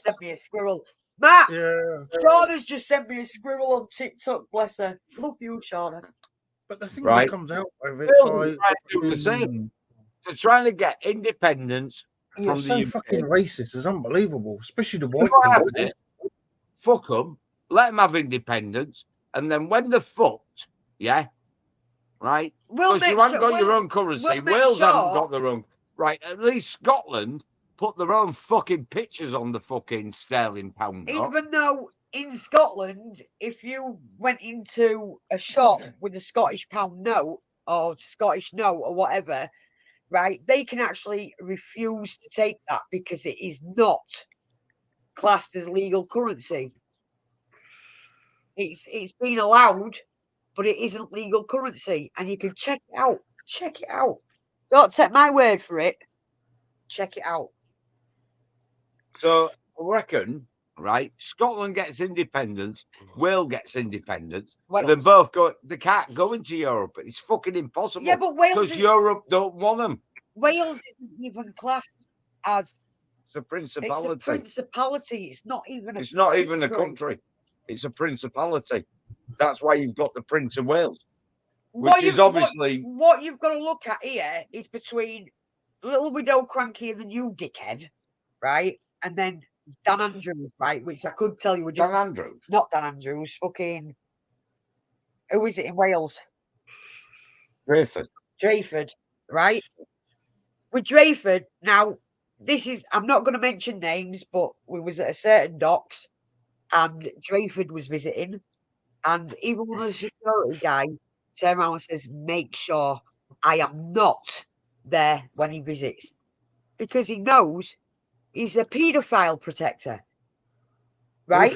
Sent me a squirrel, Matt. Yeah. Shauna's just sent me a squirrel on TikTok. Bless her. Love you, Shauna. But the thing that comes out of it, it's like they're trying to get independence from the so UK. fucking racist. It's unbelievable, especially the white people. Fuck them. Let them have independence, and then when they're fucked, Yeah, right. We'll Because you make haven't sure- got your we'll- own currency. we'll make Wales haven't sure- got their own. Right. At least Scotland put their own fucking pictures on the fucking sterling pound note. Even though in Scotland, if you went into a shop with a Scottish pound note or Scottish note or whatever, right, they can actually refuse to take that because it is not classed as legal currency. It's been allowed, but it isn't legal currency, and you can check it out. Check it out. Don't take my word for it. Check it out. So I reckon, right, Scotland gets independence, Wales gets independence. They both go. They can't go into Europe. It's fucking impossible. Yeah, but Wales because is- Europe don't want them. Wales isn't even classed as It's a principality. It's a principality. It's not even. It's not even a country. It's a principality. That's why you've got the Prince of Wales, which is obviously what you've got to look at here is between Little Widow Cranky and the new dickhead, right? And then Dan Andrews, right? Which I could tell you were Dan Andrews. Not Dan Andrews. Fucking. Who is it in Wales? Drayford, right? With Drayford, now, this is, I'm not going to mention names, but we was at a certain docks and Drayford was visiting, and even one of the security guys turned around and says, make sure I am not there when he visits, because he knows he's a paedophile protector, right?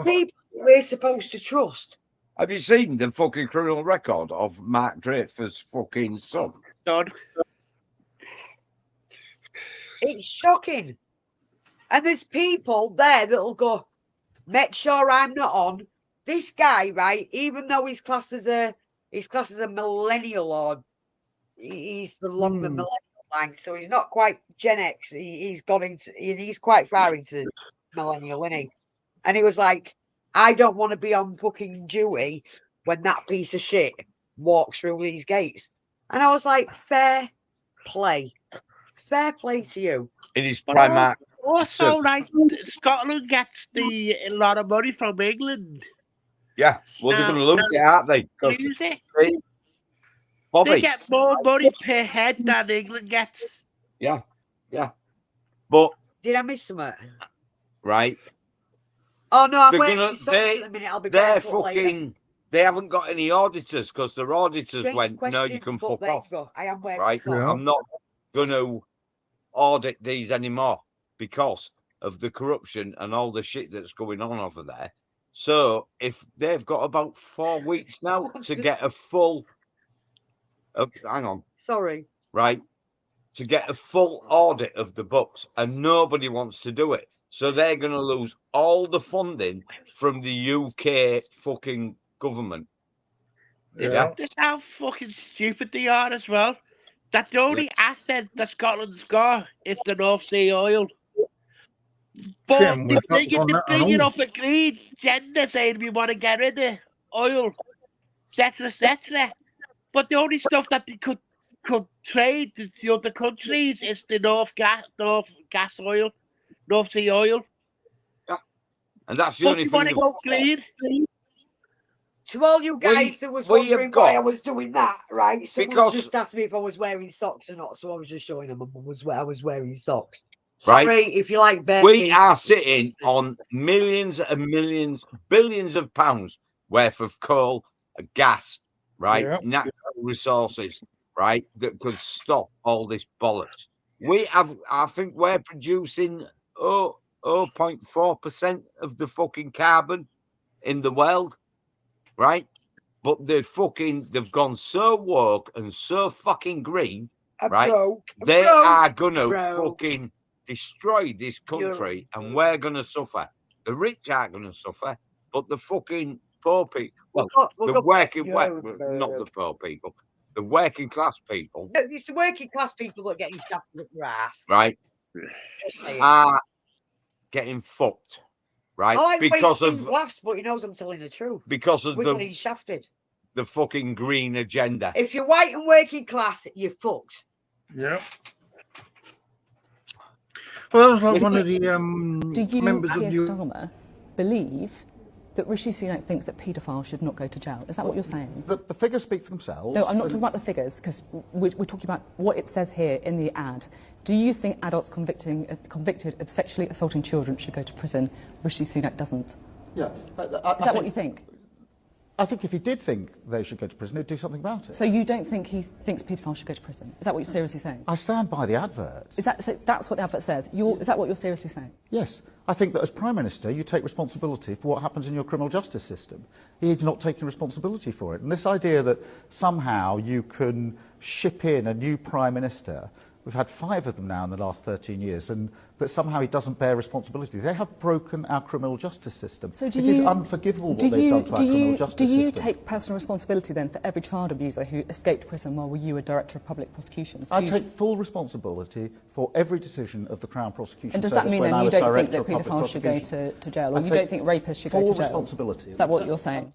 People we're supposed to trust. Have you seen the fucking criminal record of Mark Dreyfus' fucking son? It's shocking. And there's people there that'll go, make sure I'm not on. This guy, right, even though he's classed as a millennial, or he's along the millennial line, so he's not quite Gen X. He's quite far into millennial, isn't he? And he was like, I don't want to be on fucking duty when that piece of shit walks through these gates. And I was like, fair play. Fair play to you. In his prime. Also, like, Scotland gets a lot of money from England. Yeah, well, they're going to lose it, aren't they? Lose it. Bobby. They get more money per head than England gets. Yeah, yeah. But did I miss something? Right. Oh no, I'm They're wearing gonna- socks at the minute. I'll be They're barefoot later. fucking. They haven't got any auditors because their auditors Strange went, no, you question, can but fuck there you off. go. I am wearing Right? socks. I'm not going to audit these anymore because of the corruption and all the shit that's going on over there. So if they've got about 4 weeks now to get a full, hang on, Sorry, right, to get a full audit of the books, and nobody wants to do it. So they're going to lose all the funding from the UK fucking government. This is how fucking stupid they are as well. That the only asset that Scotland's got is the North Sea oil. But Yeah, they we're up on that and bring it all. up agreed. Gender saying we want to get rid of oil, etc., etc. But the only stuff that they could trade to the other countries is the North Sea oil. And that's the But only you thing. want to go green? to all you guys that was wondering why I was doing that, right? Someone just asked me if I was wearing socks or not, so I was just showing them I was wearing socks. Right. Sorry if you like bare We feet. are sitting on millions and millions, billions of pounds worth of coal, gas, right? Yep. Natural resources, right? That could stop all this bollocks. We have, I think we're producing 0.4% of the fucking carbon in the world, right? But they've gone so woke and so fucking green, right? They are gonna fucking destroy this country, and we're gonna suffer. The rich aren't gonna suffer, but the fucking poor people, not the poor people, the working class people, No, it's the working class people that are getting shafted up their ass. right, are getting fucked, right? I like Because Steve of laughs, but he knows I'm telling the truth. because of We're getting shafted. the fucking green agenda. If you're white and working class, you're fucked. Yeah. Well, that was like one of the Do you, members of Keir the. Starmer, believe that Rishi Sunak thinks that paedophiles should not go to jail. Is that what you're saying? The figures speak for themselves. No, I'm not talking about the figures, because we're talking about what it says here in the ad. Do you think adults convicted of sexually assaulting children should go to prison? Rishi Sunak doesn't. Yeah. Is that what you think? I think if he did think they should go to prison, he'd do something about it. So you don't think he thinks paedophiles should go to prison? Is that what you're seriously saying? I stand by the advert. Is that, so that's what the advert says? Is that what you're seriously saying? Yes. I think that as Prime Minister, you take responsibility for what happens in your criminal justice system. He's not taking responsibility for it. And this idea that somehow you can ship in a new Prime Minister, we've had 5 of them now in the last 13 years, and that somehow he doesn't bear responsibility. They have broken our criminal justice system. So it is unforgivable what they've done to our criminal justice system. Do you take personal responsibility then for every child abuser who escaped prison while you were Director of Public Prosecutions? I take full responsibility for every decision of the Crown Prosecution And does Service that mean when then I you was don't think Director that of Public paedophiles should go Prosecution. to jail, or I you take don't think rapists should go to full jail? responsibility. Is that what you're saying?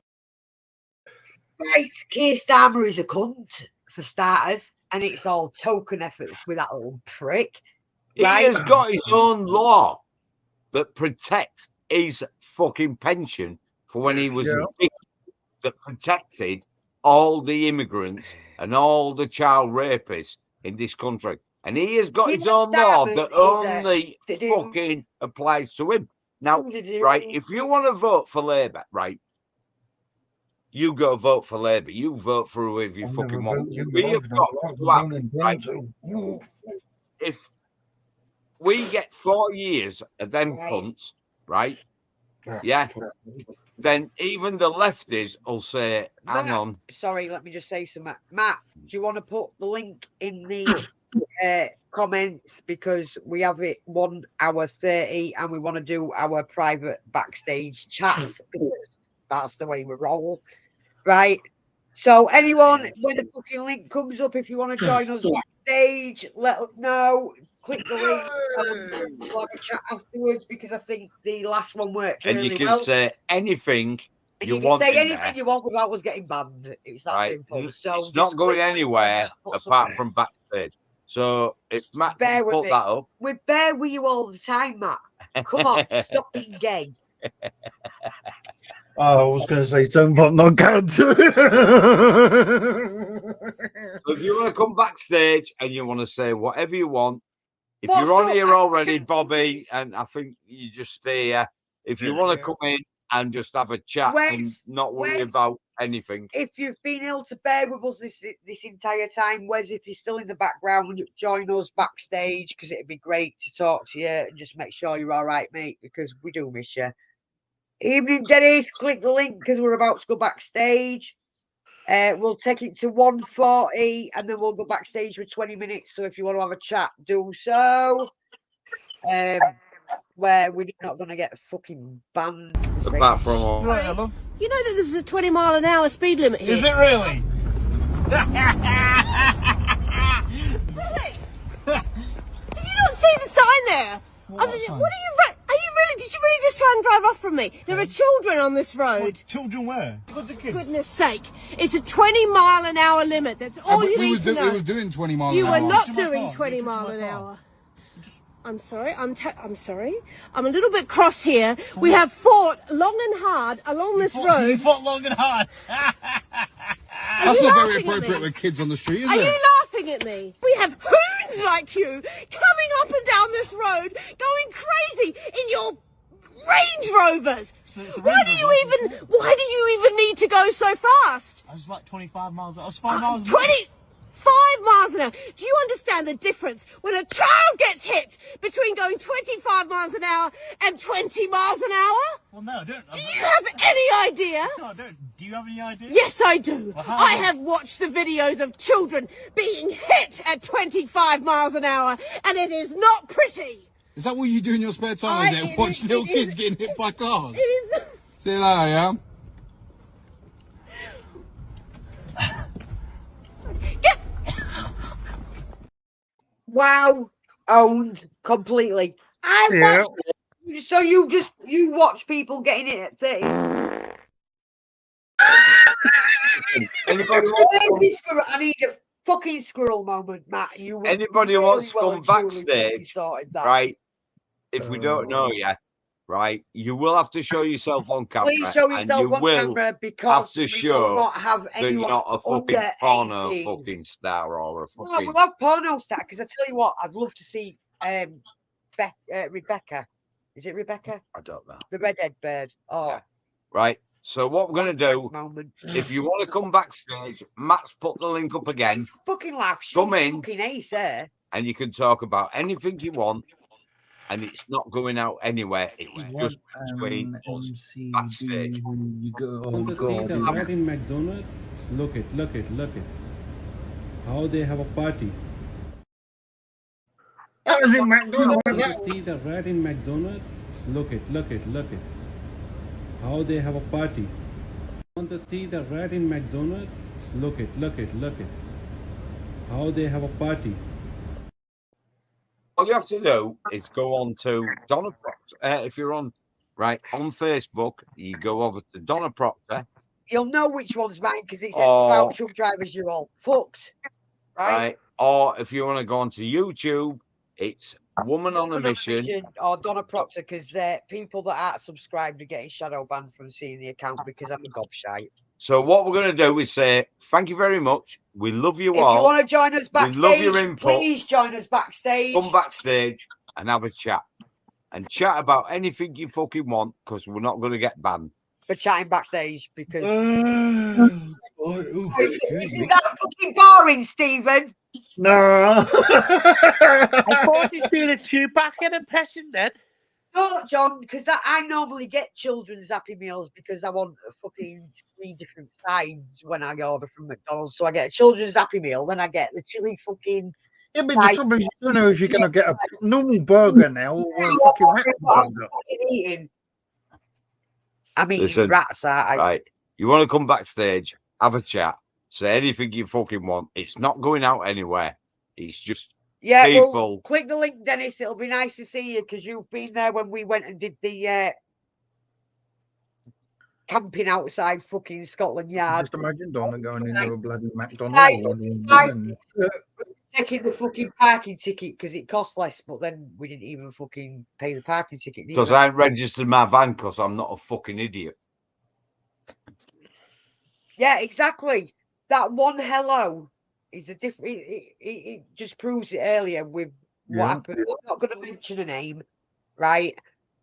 Right, Keir Starmer is a cunt, for starters, and it's all token efforts with that little prick. Right? He has got his own law that protects his fucking pension for when he was a dick, that protected all the immigrants and all the child rapists in this country. And he has got his own law that only fucking applies to him. Now, right, if you want to vote for Labour, right, you go vote for Labour. You vote for whoever you fucking want. We have got to happen, right? If we get 4 years of them cunts, right? Yeah. Then even the lefties will say, hang on. Sorry, let me just say something. Matt, do you want to put the link in the comments? Because we have it 1 hour 30 and we want to do our private backstage chats. Because that's the way we roll. Right? So anyone, when the fucking link comes up, if you want to join us backstage, let us know. Click the link and we'll have a chat afterwards, because I think the last one worked really well. And you can say anything you want can say in anything there. you want without us getting banned. It's that simple. So it's not going anywhere apart from backstage. So it's Matt bear with put me. that up. We bear with you all the time, Matt. Come on, stop being gay. I was going to say something, but not count. So if you want to come backstage and you want to say whatever you want, if you're on here already, Bobby, and I think you just stay here. If you want to come in and just have a chat and not worry about anything. If you've been able to bear with us this entire time, Wes, if you're still in the background, join us backstage, because it'd be great to talk to you and just make sure you're all right, mate, because we do miss you. Evening, Dennis. Click the link because we're about to go backstage. We'll take it to 1:40 and then we'll go backstage for 20 minutes. So if you want to have a chat, do so. Where we're not going to get fucking banned. Apart from all. You know that there's a 20-mile-an-hour speed limit here. Is it really? Did you not see the sign there? What are you really? Did you really just try and drive off from me? There are children on this road. What, children where? What's the For kids? goodness sake, it's a 20-mile-an-hour limit. That's all you need to know. He was doing 20 miles You an hour. were not doing 20 mile an hour. I'm sorry. I'm sorry. I'm a little bit cross here. We have fought long and hard along this road. You fought long and hard. That's not very appropriate with kids on the street, is Are it? you laughing at me? We have hoons like you coming up and down this road, going crazy in your Range Rovers. Why do you even need to go so fast? I was like 25 miles. I was 5 miles. 25 miles an hour. Do you understand the difference when a child gets hit between going 25 miles an hour and 20 miles an hour? Well, no, I don't. Do you have any idea? No, I don't. Do you have any idea? Yes, I do. Well, I have watched the videos of children being hit at 25 miles an hour, and it is not pretty. Is that what you do in your spare time? Is it watch little kids getting hit by cars? See you later, yeah? Wow, owned completely. I watched it. So you watch people getting it at 30. I need a fucking squirrel moment, Matt. Anybody wants to come backstage, right? If we don't know yet, right? You will have to show yourself on camera. Please show and yourself you on will camera have because to we will show not have that you're anyone not a fucking under porno 18. fucking star or a No, fucking. we'll have porno star because I tell you what, I'd love to see Rebecca. Is it Rebecca? I don't know. The redhead bird. Oh, Yeah. Right. So what we're going to do, if you want to come backstage, Matt's put the link up again. Fucking laugh. She's Come in. fucking ace there. And you can talk about anything you want. And it's not going out anywhere. It's just between us backstage. You go, oh Want to see God. the rat in McDonald's? Look it. How they have a party. That was in McDonald's. Want to see the rat in McDonald's? Look it. How they have a party. Want to see the rat in McDonald's? Look it. How they have a party. All you have to do is go on to Donna Proctor. If you're on Facebook, you go over to Donna Proctor. You'll know which one's mine because it says about truck drivers. You're all fucked, right? Or if you want to go onto YouTube, it's Woman on a Mission or Donna Proctor because people that aren't subscribed are getting shadow banned from seeing the account because I'm a gobshite. So what we're going to do is say thank you very much. We love you all. If you want to join us backstage, we love your input. Please join us backstage. Come backstage and have a chat. And chat about anything you fucking want because we're not going to get banned. For chatting backstage because... Isn't that fucking boring, Stephen? No. I thought he'd do the Chewbacca impression then. No, John, because I normally get children's Happy Meals because I want fucking 3 different sides when I order from McDonald's. So I get a children's Happy Meal, then I get the chili fucking... Yeah, but the trouble is, you don't know if you're going to get a normal burger now or a fucking rat burger. I'm eating Listen, rats, aren't I? Right. You want to come backstage, have a chat, say anything you fucking want. It's not going out anywhere. It's just people. Well, click the link, Dennis. It'll be nice to see you because you've been there when we went and did the camping outside fucking Scotland Yard. Just imagine Donna going into a bloody McDonald's. Taking the fucking parking ticket because it cost less, but then we didn't even fucking pay the parking ticket. Because I ain't registered my van because I'm not a fucking idiot. Yeah, exactly. That one hello is a different. It just proves it earlier with what happened. I'm not going to mention a name, right?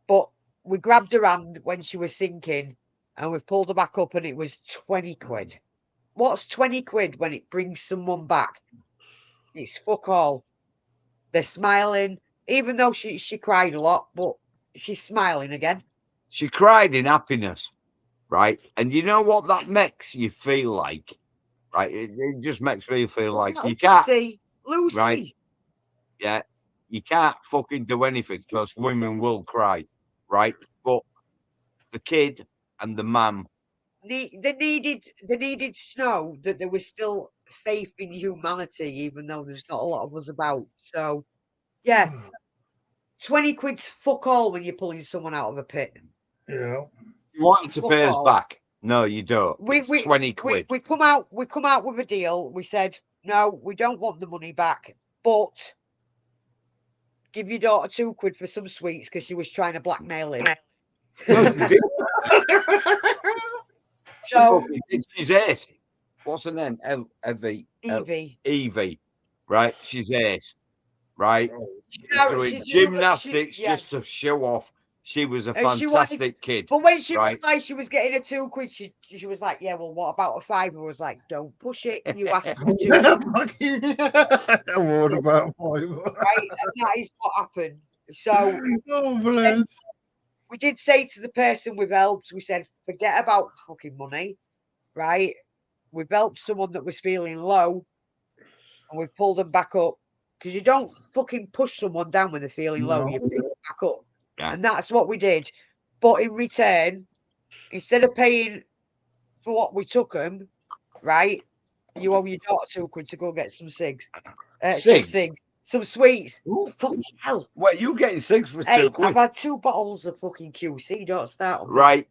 But we grabbed her hand when she was sinking, and we pulled her back up, and it was 20 quid. What's 20 quid when it brings someone back? It's fuck all. They're smiling, even though she cried a lot, but she's smiling again. She cried in happiness, right? And you know what that makes you feel like, right? It just makes me feel like you can't. Lucy. Right? Yeah, you can't fucking do anything because women will cry, right? But the kid and the mum. They needed to know that there was still faith in humanity, even though there's not a lot of us about. So, yeah, 20 quid's fuck all when you're pulling someone out of a pit. Yeah. You wanted to pay us back? No, you don't. It's 20 quid. We come out with a deal. We said no, we don't want the money back, but give your daughter 2 quid for some sweets because she was trying to blackmail him. So she's ace. What's her name? Evie. Right? She's ace. Right? She's doing gymnastics just to show off. She was a fantastic kid. But when she realized she was getting a 2 quid, she was like, yeah, well, what about a 5? I was like, don't push it. You asked for 2. What about 5? Right? And that is what happened. So we did say to the person we've helped, we said, forget about fucking money, right? We've helped someone that was feeling low and we've pulled them back up because you don't fucking push someone down when they're feeling low. You pick them back up. Yeah. And that's what we did. But in return, instead of paying for what we took them, right, you owe your daughter 2 quid to go get some cigs. Some sweets. Ooh, fucking hell. What, you getting cigs for 2 quid? I've had 2 bottles of fucking QC. Don't start on right.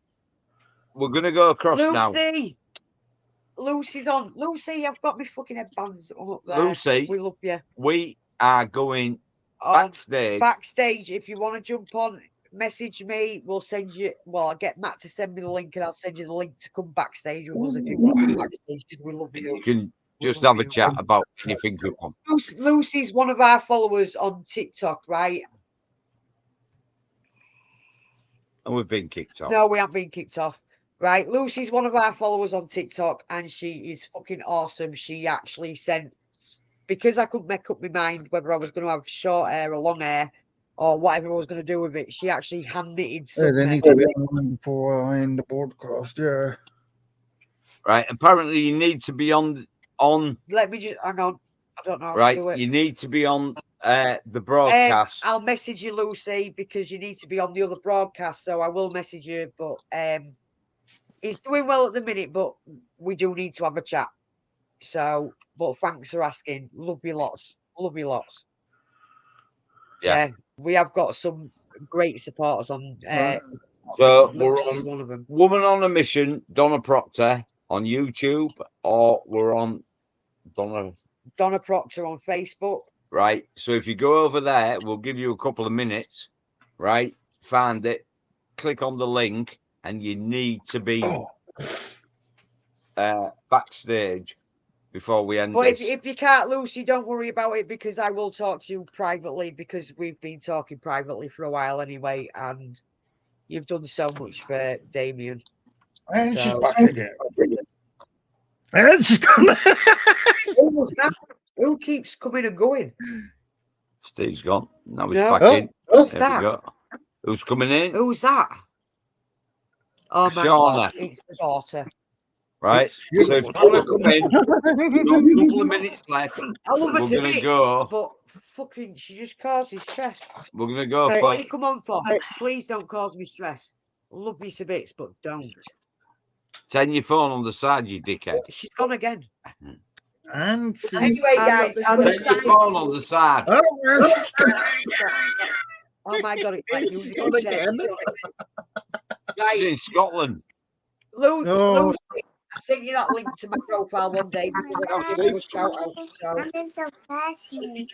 We're going to go across now. Lucy's on. Lucy, I've got my fucking headbands up there. Lucy. We love you. We are going backstage. Backstage, if you want to jump on message me. We'll send you. Well, I'll get Matt to send me the link, and I'll send you the link to come backstage with us if you want to come backstage. Because we love you. You can just have a chat about anything you want. Lucy's one of our followers on TikTok, right? And we've been kicked off. No, we haven't been kicked off. Right, Lucy's one of our followers on TikTok, and she is fucking awesome. She actually sent, because I couldn't make up my mind whether I was going to have short hair or long hair or whatever I was going to do with it. She actually hand knitted some. They need to be online before I end the broadcast. Yeah. Right. Apparently, you need to be on. Let me just hang on. I don't know how Right. to do it. You need to be on the broadcast. I'll message you, Lucy, because you need to be on the other broadcast. So I will message you, but he's doing well at the minute, but we do need to have a chat. So, but thanks for asking. Love you lots. Love you lots. Yeah, we have got some great supporters on. So we're Lucy's on one of them. Woman on a Mission, Donna Proctor on YouTube, or we're on Donna Proctor on Facebook. Right. So if you go over there, we'll give you a couple of minutes. Right. Find it. Click on the link, and you need to be backstage before we end But this. if you can't, Lucy, don't worry about it, because I will talk to you privately, because we've been talking privately for a while anyway, and you've done so much for Damien. And she's back again. And she's gone. Who keeps coming and going? Steve's gone. Now he's No. back in. Who's There that? we go. Who's coming in? Who's that? Oh my Shauna. God, it's the daughter. Right. So if you want to come in, we've got a couple of minutes left. I love her We're to going to bits, go. but fucking, she just causes stress. We're going to go What for do you come on for? Please don't cause me stress. Love you to bits, but don't. turn your phone on the side, you dickhead. She's gone again. And Anyway, guys, turn your phone on the side. Oh my God, it's like She's music. gone again. She's in Scotland. Lucy, No. Lucy, I sent you that link to my profile one day because I got you a shout out. So.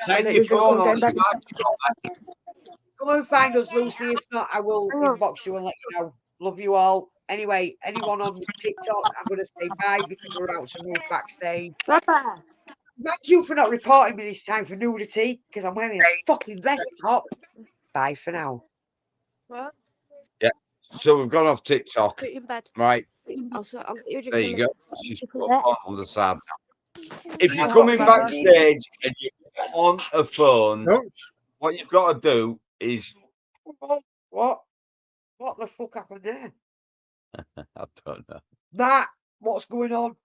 Turn your phone on the side. Come and find us, Lucy. If not, I will inbox you and let you know. Love you all. Anyway, anyone on TikTok, I'm going to say bye because we're about to move backstage. Thank you for not reporting me this time for nudity, because I'm wearing a fucking vest top. Bye for now. What? Yeah. So we've gone off TikTok. Put you in bed. Right. I'll get you a drink There you in go. a She's minute. put her phone on the side now. If you're Yeah. coming backstage and you're on a phone, No. what you've got to do is What? What the fuck happened there? I don't know. Matt, what's going on?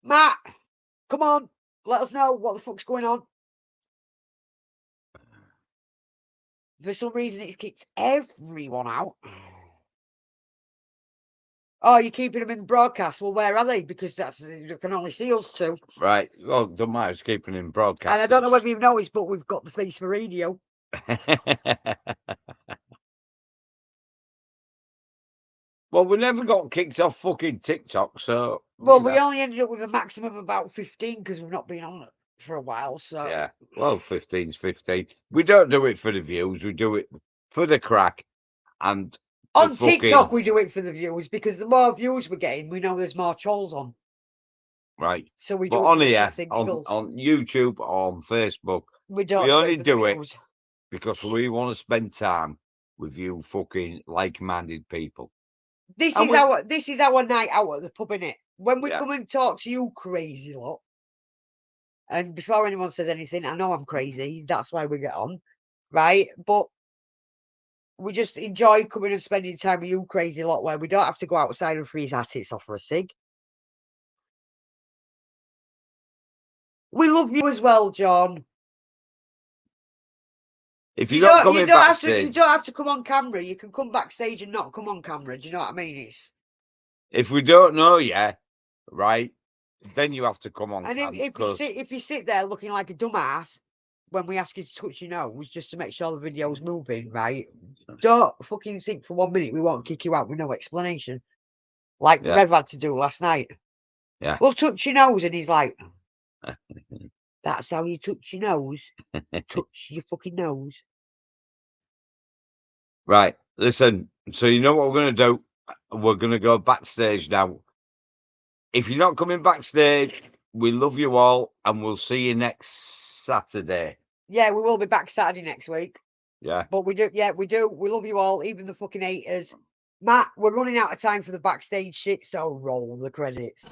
Matt, come on. Let us know what the fuck's going on. For some reason, it's kicked everyone out. Oh, you're keeping them in broadcast. Well, where are they? Because you can only see us two. Right. Well, don't matter. It's keeping in broadcast. And I don't know whether you've noticed, but we've got the face for radio. Well, we never got kicked off fucking TikTok, so. Well, we only ended up with a maximum of about 15 because we've not been on it for a while. So yeah. Well, 15's 15. We don't do it for the views. We do it for the crack. And on TikTok, we do it for the views because the more views we're getting, we know there's more trolls on. Right. So we but do it on for here, the on YouTube or on Facebook, we don't. We only do it because we want to spend time with you fucking like-minded people. This is our night out at the pub, innit? When we come and talk to you crazy lot. And before anyone says anything, I know I'm crazy. That's why we get on. Right? But we just enjoy coming and spending time with you crazy lot where we don't have to go outside and freeze our tits off for a cig. We love you as well, John. If you're not coming backstage, you don't have to come on camera. You can come backstage and not come on camera. Do you know what I mean? If we don't know you, right, then you have to come on. And if you sit there looking like a dumbass when we ask you to touch your nose just to make sure the video's moving, right? Don't fucking think for 1 minute we won't kick you out with no explanation, like Rev had to do last night. Yeah. We'll touch your nose, and he's like, That's how you touch your nose. Touch your fucking nose. Right, listen. So you know what we're going to do? We're going to go backstage now. If you're not coming backstage, we love you all, and we'll see you next Saturday. Yeah, we will be back Saturday next week. Yeah. But we do, yeah, we do. We love you all, even the fucking haters. Matt, we're running out of time for the backstage shit, so roll the credits.